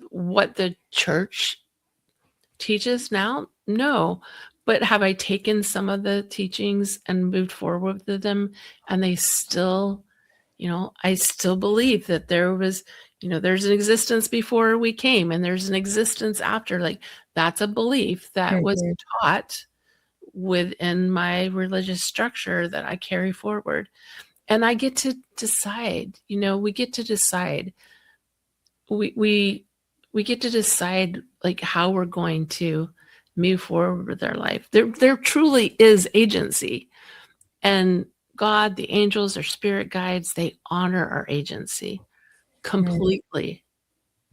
what the church teaches now? No. But have I taken some of the teachings and moved forward with them? And they still, I still believe that there was, there's an existence before we came and there's an existence after. Like, that's a belief that was Mm-hmm. taught within my religious structure that I carry forward. And I get to decide, we get to decide. We get to decide like how we're going to move forward with our life. There truly is agency. And God, the angels, our spirit guides, they honor our agency completely.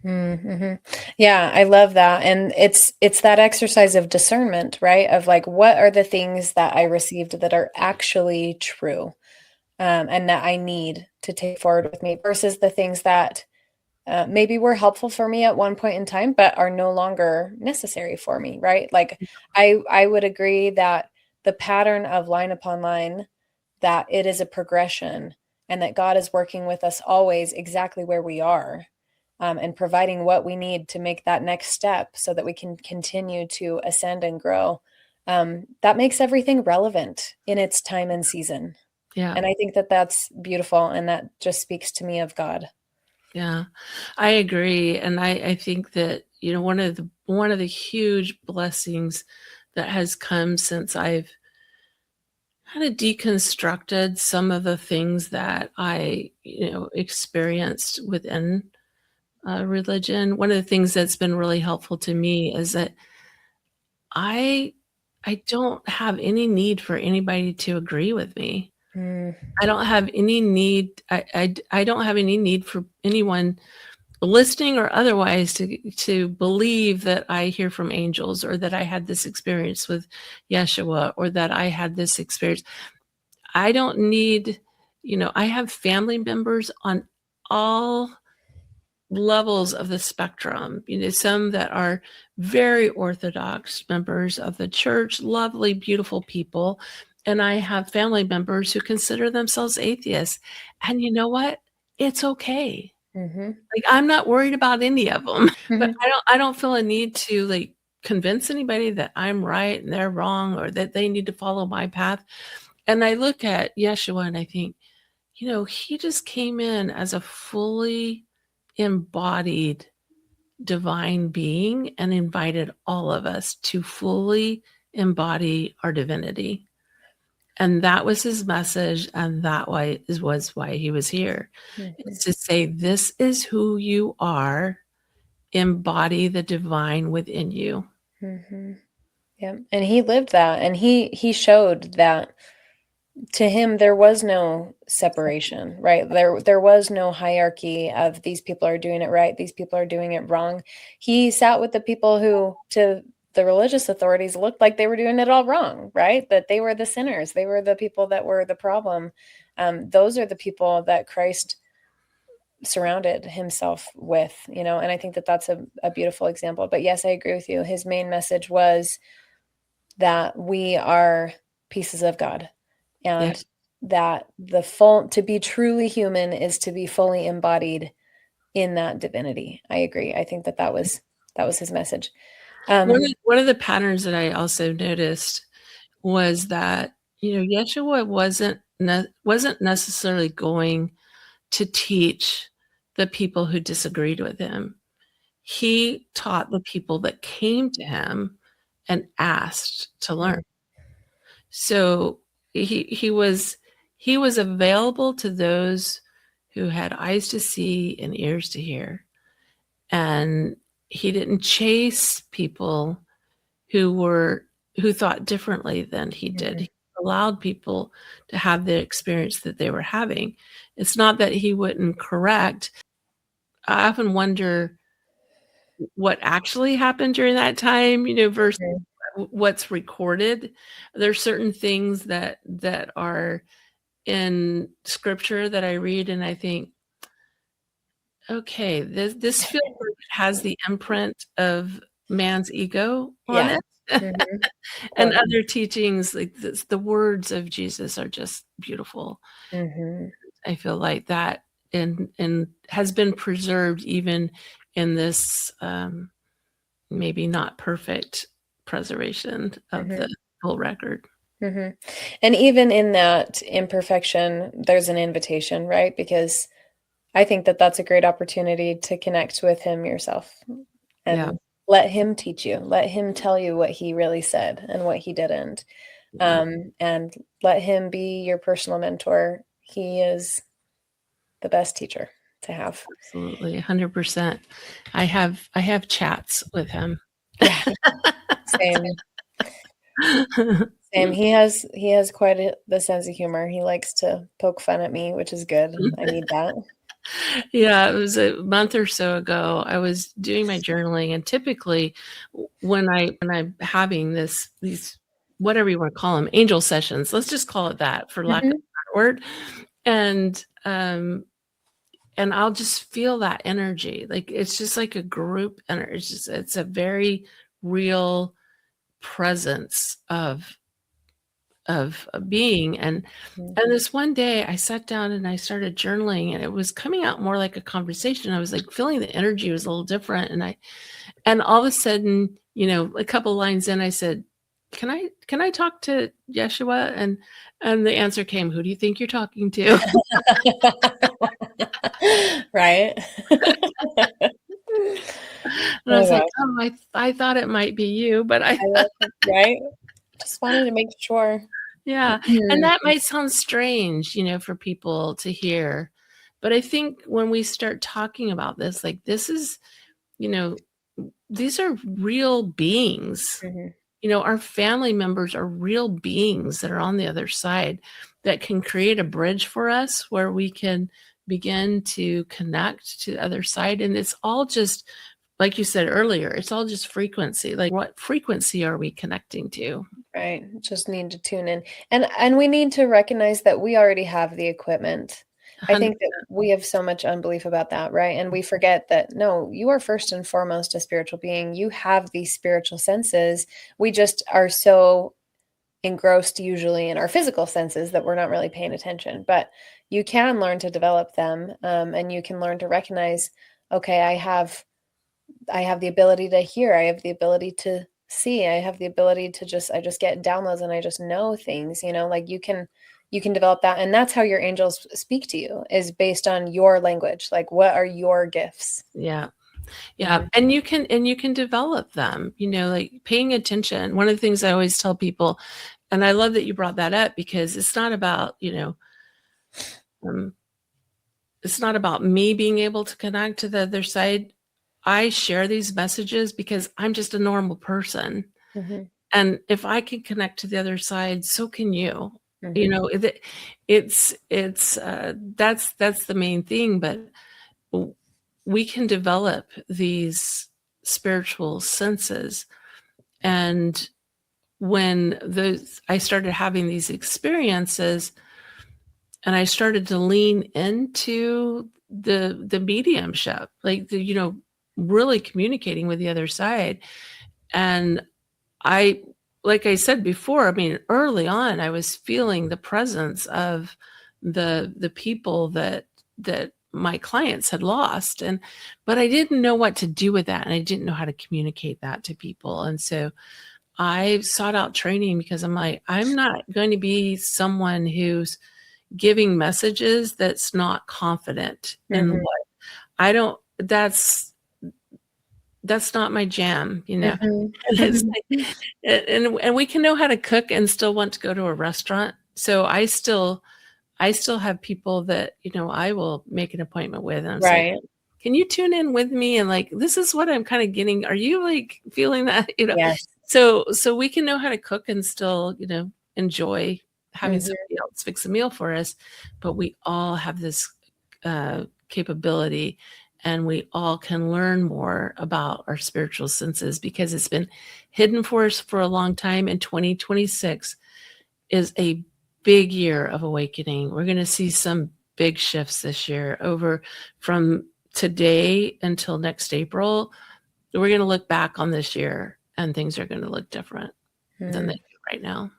Mm-hmm. Yeah, I love that. And it's that exercise of discernment, right? Of like, what are the things that I received that are actually true, and that I need to take forward with me versus the things that maybe were helpful for me at one point in time, but are no longer necessary for me, right? Like I would agree that the pattern of line upon line, that it is a progression and that God is working with us always exactly where we are, and providing what we need to make that next step so that we can continue to ascend and grow. That makes everything relevant in its time and season. Yeah. And I think that that's beautiful. And that just speaks to me of God. Yeah, I agree. And I think that, one of the huge blessings that has come since I've kind of deconstructed some of the things that I, experienced within religion. One of the things that's been really helpful to me is that I I don't have any need for anybody to agree with me. Mm, I don't have any need. I don't have any need for anyone listening or otherwise to believe that I hear from angels or that I had this experience with Yeshua or that I had this experience. I don't need, I have family members on all levels of the spectrum, some that are very orthodox members of the church, lovely, beautiful people. And I have family members who consider themselves atheists. And you know what? It's okay. mm-hmm, Like, I'm not worried about any of them, but mm-hmm, I don't feel a need to, like, convince anybody that I'm right and they're wrong or that they need to follow my path. And I look at Yeshua and I think, he just came in as a fully embodied divine being and invited all of us to fully embody our divinity. And that was his message, and was why he was here. mm-hmm, It's to say, this is who you are. Embody the divine within you. mm-hmm. Yeah. And he lived that, and he showed that to him there was no separation, right? There was no hierarchy of these people are doing it right, these people are doing it wrong. He sat with the people who to the religious authorities looked like they were doing it all wrong, right? That they were the sinners, they were the people that were the problem. Those are the people that Christ surrounded himself with, and I think that that's a beautiful example. But yes, I agree with you. His main message was that we are pieces of God, Yeah. and that to be truly human is to be fully embodied in that divinity. I agree. I think that was his message. One of the patterns that I also noticed was that, Yeshua wasn't necessarily going to teach the people who disagreed with him. He taught the people that came to him and asked to learn. So he was available to those who had eyes to see and ears to hear. And he didn't chase people who thought differently than he did. He allowed people to have the experience that they were having. It's not that he wouldn't correct. I often wonder what actually happened during that time, versus what's recorded. There's certain things that are in scripture that I read and I think, okay, this feels like it has the imprint of man's ego on Yeah. it. And other teachings, like this, the words of Jesus are just beautiful. I feel like that and has been preserved even in this maybe not perfect preservation of the full record. And even in that imperfection, there's an invitation, right? Because I think that that's a great opportunity to connect with him yourself and let him teach you, let him tell you what he really said and what he didn't. And let him be your personal mentor. He is the best teacher to have. Absolutely, 100%. I have chats with him. Yeah. Same. Same. He has quite the sense of humor. He likes to poke fun at me, which is good. I need that. Yeah, it was a month or so ago. I was doing my journaling, and typically when I'm having these whatever you want to call them, angel sessions, let's just call it that for lack of a better word. And I'll just feel that energy. Like it's just like a group energy. It's a very real presence of a being. And this one day I sat down and I started journaling, and it was coming out more like a conversation. I was like feeling the energy was a little different. And all of a sudden, a couple lines in, I said, can I talk to Yeshua? And the answer came, who do you think you're talking to? Right. And I was like, oh, I thought it might be you, but right. Just wanted to make sure. Yeah. And that might sound strange, for people to hear. But I think when we start talking about this, like this is, these are real beings. Our family members are real beings that are on the other side that can create a bridge for us where we can begin to connect to the other side. And it's all just, like you said earlier, it's all just frequency. Like what frequency are we connecting to? Right. Just need to tune in. And we need to recognize that we already have the equipment. I think that we have so much unbelief about that, right? And we forget that, no, you are first and foremost a spiritual being. You have these spiritual senses. We just are so engrossed usually in our physical senses that we're not really paying attention. But you can learn to develop them, and you can learn to recognize, okay, I have the ability to hear. I have the ability to see. I have the ability to I just get downloads and I just know things, like you can develop that. And that's how your angels speak to you, is based on your language. Like, what are your gifts? Yeah. Yeah. And you can develop them, like paying attention. One of the things I always tell people, and I love that you brought that up, because it's not about, it's not about me being able to connect to the other side. I share these messages because I'm just a normal person. And if I can connect to the other side, so can you. It's that's the main thing. But we can develop these spiritual senses. And when I started having these experiences, and I started to lean into the mediumship, like really communicating with the other side. And like I said before, I mean, early on, I was feeling the presence of the people that my clients had lost, but I didn't know what to do with that, and I didn't know how to communicate that to people. And so I sought out training, because I'm like, I'm not going to be someone who's giving messages that's not confident in what I don't. That's not my jam, And it's like, and we can know how to cook and still want to go to a restaurant. So I still have people that I will make an appointment with, and I'm Right. saying, can you tune in with me? And like, this is what I'm kind of getting. Are you like feeling that, Yes. So we can know how to cook and still, enjoy having Mm-hmm. somebody else fix a meal for us. But we all have this capability, and we all can learn more about our spiritual senses because it's been hidden for us for a long time. And 2026 is a big year of awakening. We're going to see some big shifts this year over from today until next April. We're going to look back on this year and things are going to look different than they do right now.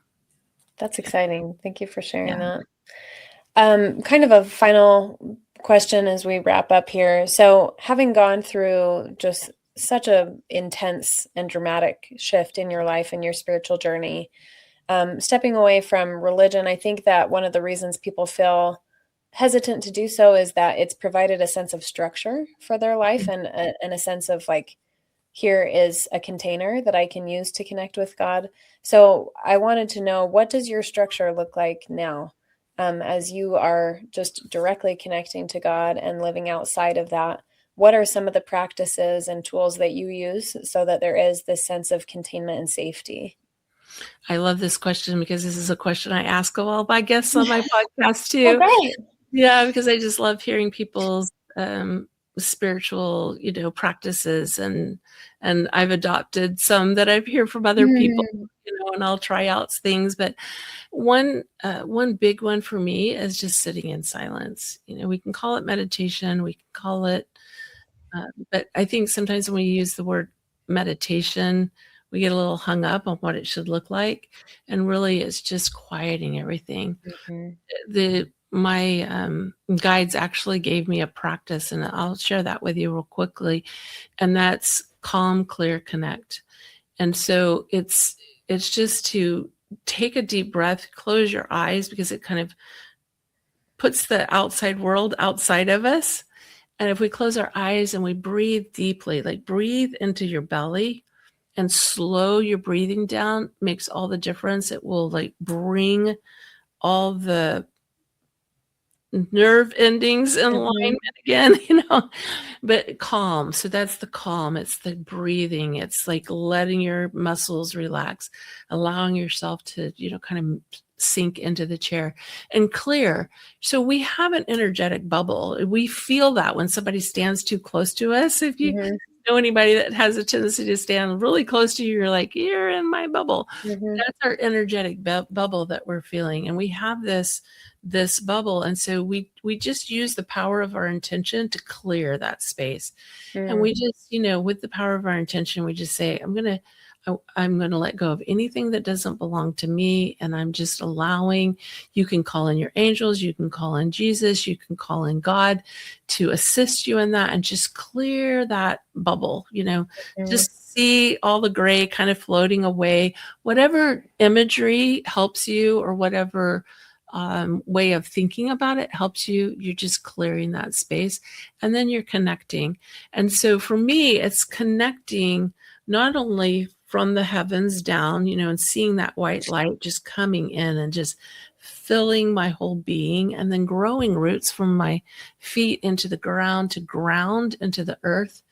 That's exciting. Thank you for sharing Yeah. that. Kind of a final question as we wrap up here. So, having gone through just such a intense and dramatic shift in your life and your spiritual journey, stepping away from religion, I think that one of the reasons people feel hesitant to do so is that it's provided a sense of structure for their life and a sense of like, here is a container that I can use to connect with God. So I wanted to know, what does your structure look like now, as you are just directly connecting to God and living outside of that? What are some of the practices and tools that you use so that there is this sense of containment and safety? I love this question because this is a question I ask of all my guests on my podcast Oh, too. great. Yeah, because I just love hearing people's spiritual, practices, and I've adopted some that I've heard from other people, Mm, and I'll try out things. But one big one for me is just sitting in silence. We can call it meditation, we can call it, but I think sometimes when we use the word meditation, we get a little hung up on what it should look like, and really it's just quieting everything. mhm, My guides actually gave me a practice, and I'll share that with you real quickly, and that's calm, clear, connect. And so it's just to take a deep breath, close your eyes, because it kind of puts the outside world outside of us. And if we close our eyes and we breathe deeply, like breathe into your belly and slow your breathing down, makes all the difference. It will like bring all the nerve endings in mhm, alignment again, but calm. So that's the calm. It's the breathing. It's like letting your muscles relax, allowing yourself to, kind of sink into the chair, and clear. So we have an energetic bubble. We feel that when somebody stands too close to us. If you mhm, know anybody that has a tendency to stand really close to you, you're like, you're in my bubble. mhm, That's our energetic bubble that we're feeling. And we have this bubble. And so we just use the power of our intention to clear that space. And mm, we just, with the power of our intention, we just say, I'm going to let go of anything that doesn't belong to me. And I'm just allowing, you can call in your angels, you can call in Jesus, you can call in God to assist you in that, and just clear that bubble, mm, just see all the gray kind of floating away. Whatever imagery helps you, or whatever way of thinking about it helps you, you're just clearing that space, and then you're connecting. And so for me, it's connecting not only from the heavens down, and seeing that white light just coming in and just filling my whole being, and then growing roots from my feet into the ground to ground into the earth.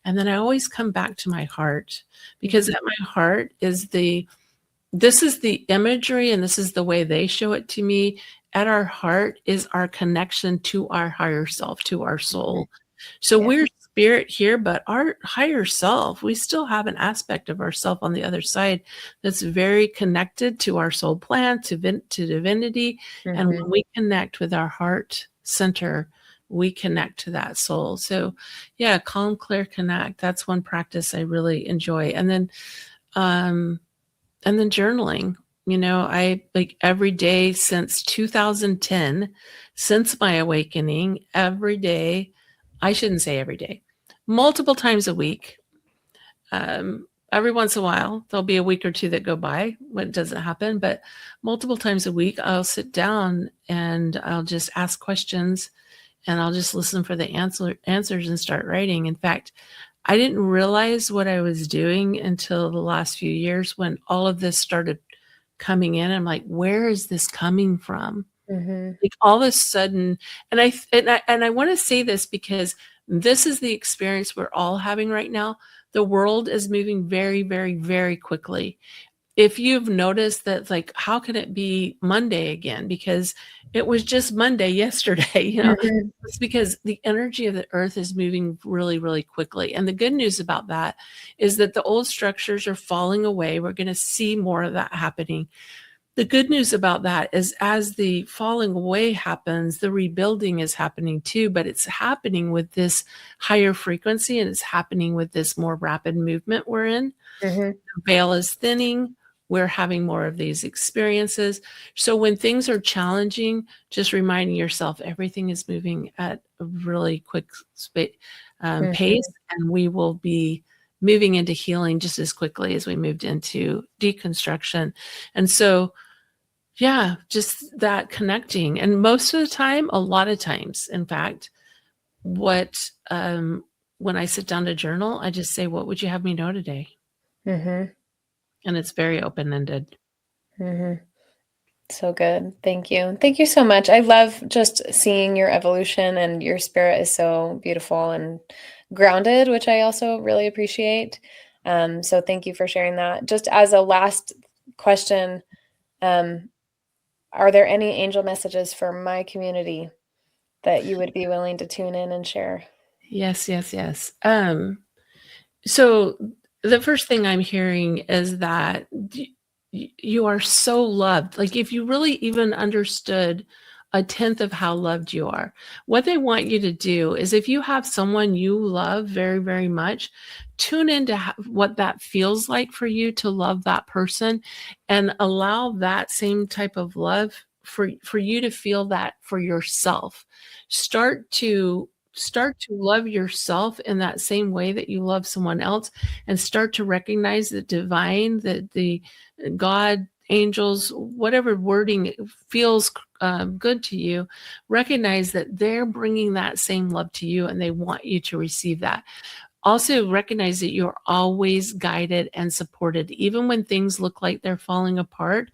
And then I always come back to my heart, because mhm, at my heart is this is the imagery, and this is the way they show it to me. At our heart is our connection to our higher self, to our mhm. soul. So Yeah. we're spirit here, but our higher self, we still have an aspect of ourself on the other side that's very connected to our soul plan, to divinity. And Mhm, when we connect with our heart center, we connect to that soul. So yeah, calm, clear, connect. That's one practice I really enjoy. Um, and then journaling. I like every day since 2010, since my awakening, every day, I shouldn't say every day, multiple times a week. Every once in a while, there'll be a week or two that go by when it doesn't happen, but multiple times a week, I'll sit down and I'll just ask questions, and I'll just listen for the answers and start writing. In fact, I didn't realize what I was doing until the last few years, when all of this started coming in. I'm like, where is this coming from? mhm, Like all of a sudden, and I want to say this because This is the experience we're all having right now. The world is moving very, very, very quickly. If you've noticed that, like, how can it be Monday again? Because it was just Monday yesterday, Mm-hmm. It's because the energy of the earth is moving really, really quickly. And the good news about that is that the old structures are falling away. We're going to see more of that happening. The good news about that is as the falling away happens, the rebuilding is happening too, but it's happening with this higher frequency, and it's happening with this more rapid movement we're in. Mm-hmm. The veil is thinning. We're having more of these experiences. So when things are challenging, just reminding yourself everything is moving at a really quick pace, and we will be moving into healing just as quickly as we moved into deconstruction. And so, yeah, just that connecting. And most of the time, a lot of times, in fact, what when I sit down to journal, I just say, what would you have me know today? Mm-hmm. And it's very open-ended. Mm-hmm. So good. Thank you. Thank you so much. I love just seeing your evolution, and your spirit is so beautiful and grounded, which I also really appreciate. So thank you for sharing that. Just as a last question, are there any angel messages for my community that you would be willing to tune in and share? Yes, yes, yes. So the first thing I'm hearing is that you are so loved. Like, if you really even understood a tenth of how loved you are, what they want you to do is, if you have someone you love very, very much, tune into what that feels like for you to love that person, and allow that same type of love for you to feel that for yourself. Start to love yourself in that same way that you love someone else, and start to recognize the divine, the God, angels, whatever wording feels good to you. Recognize that they're bringing that same love to you, and they want you to receive that. Also recognize that you're always guided and supported, even when things look like they're falling apart.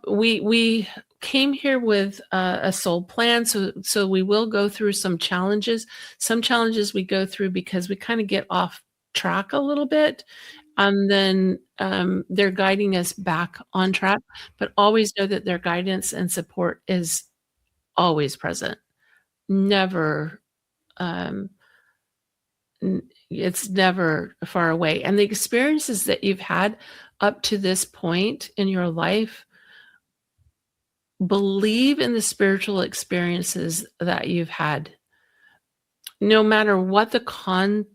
We came here with a soul plan, so we will go through some challenges. Some challenges we go through because we kind of get off track a little bit, and then they're guiding us back on track. But always know that their guidance and support is always present. Never, it's never far away. And the experiences that you've had up to this point in your life, believe in the spiritual experiences that you've had. No matter what the context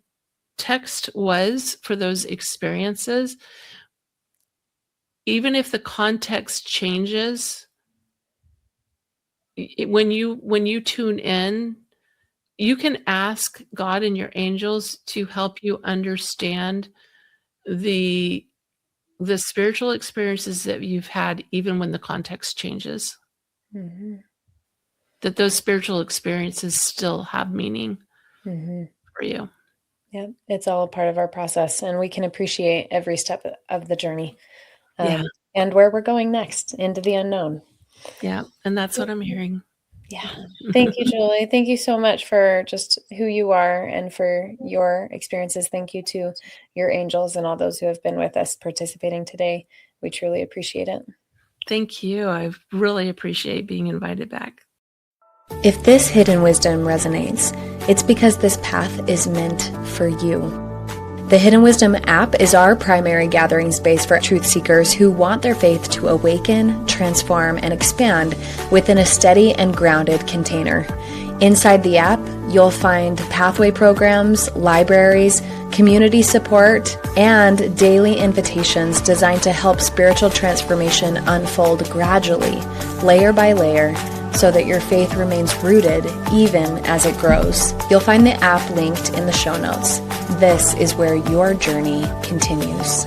was for those experiences, even if the context changes, when you tune in, you can ask God and your angels to help you understand the spiritual experiences that you've had, even when the context changes. Mm-hmm. That those spiritual experiences still have meaning for you. Yeah, it's all a part of our process, and we can appreciate every step of the journey, and where we're going next into the unknown. Yeah, and that's what I'm hearing. Yeah. Thank you, Julie. Thank you so much for just who you are and for your experiences. Thank you to your angels and all those who have been with us participating today. We truly appreciate it. Thank you. I really appreciate being invited back. If this hidden wisdom resonates, it's because this path is meant for you. The Hidden Wisdom app is our primary gathering space for truth seekers who want their faith to awaken, transform, and expand within a steady and grounded container. Inside the app, you'll find pathway programs, libraries, community support, and daily invitations designed to help spiritual transformation unfold gradually, layer by layer, so that your faith remains rooted even as it grows. You'll find the app linked in the show notes. This is where your journey continues.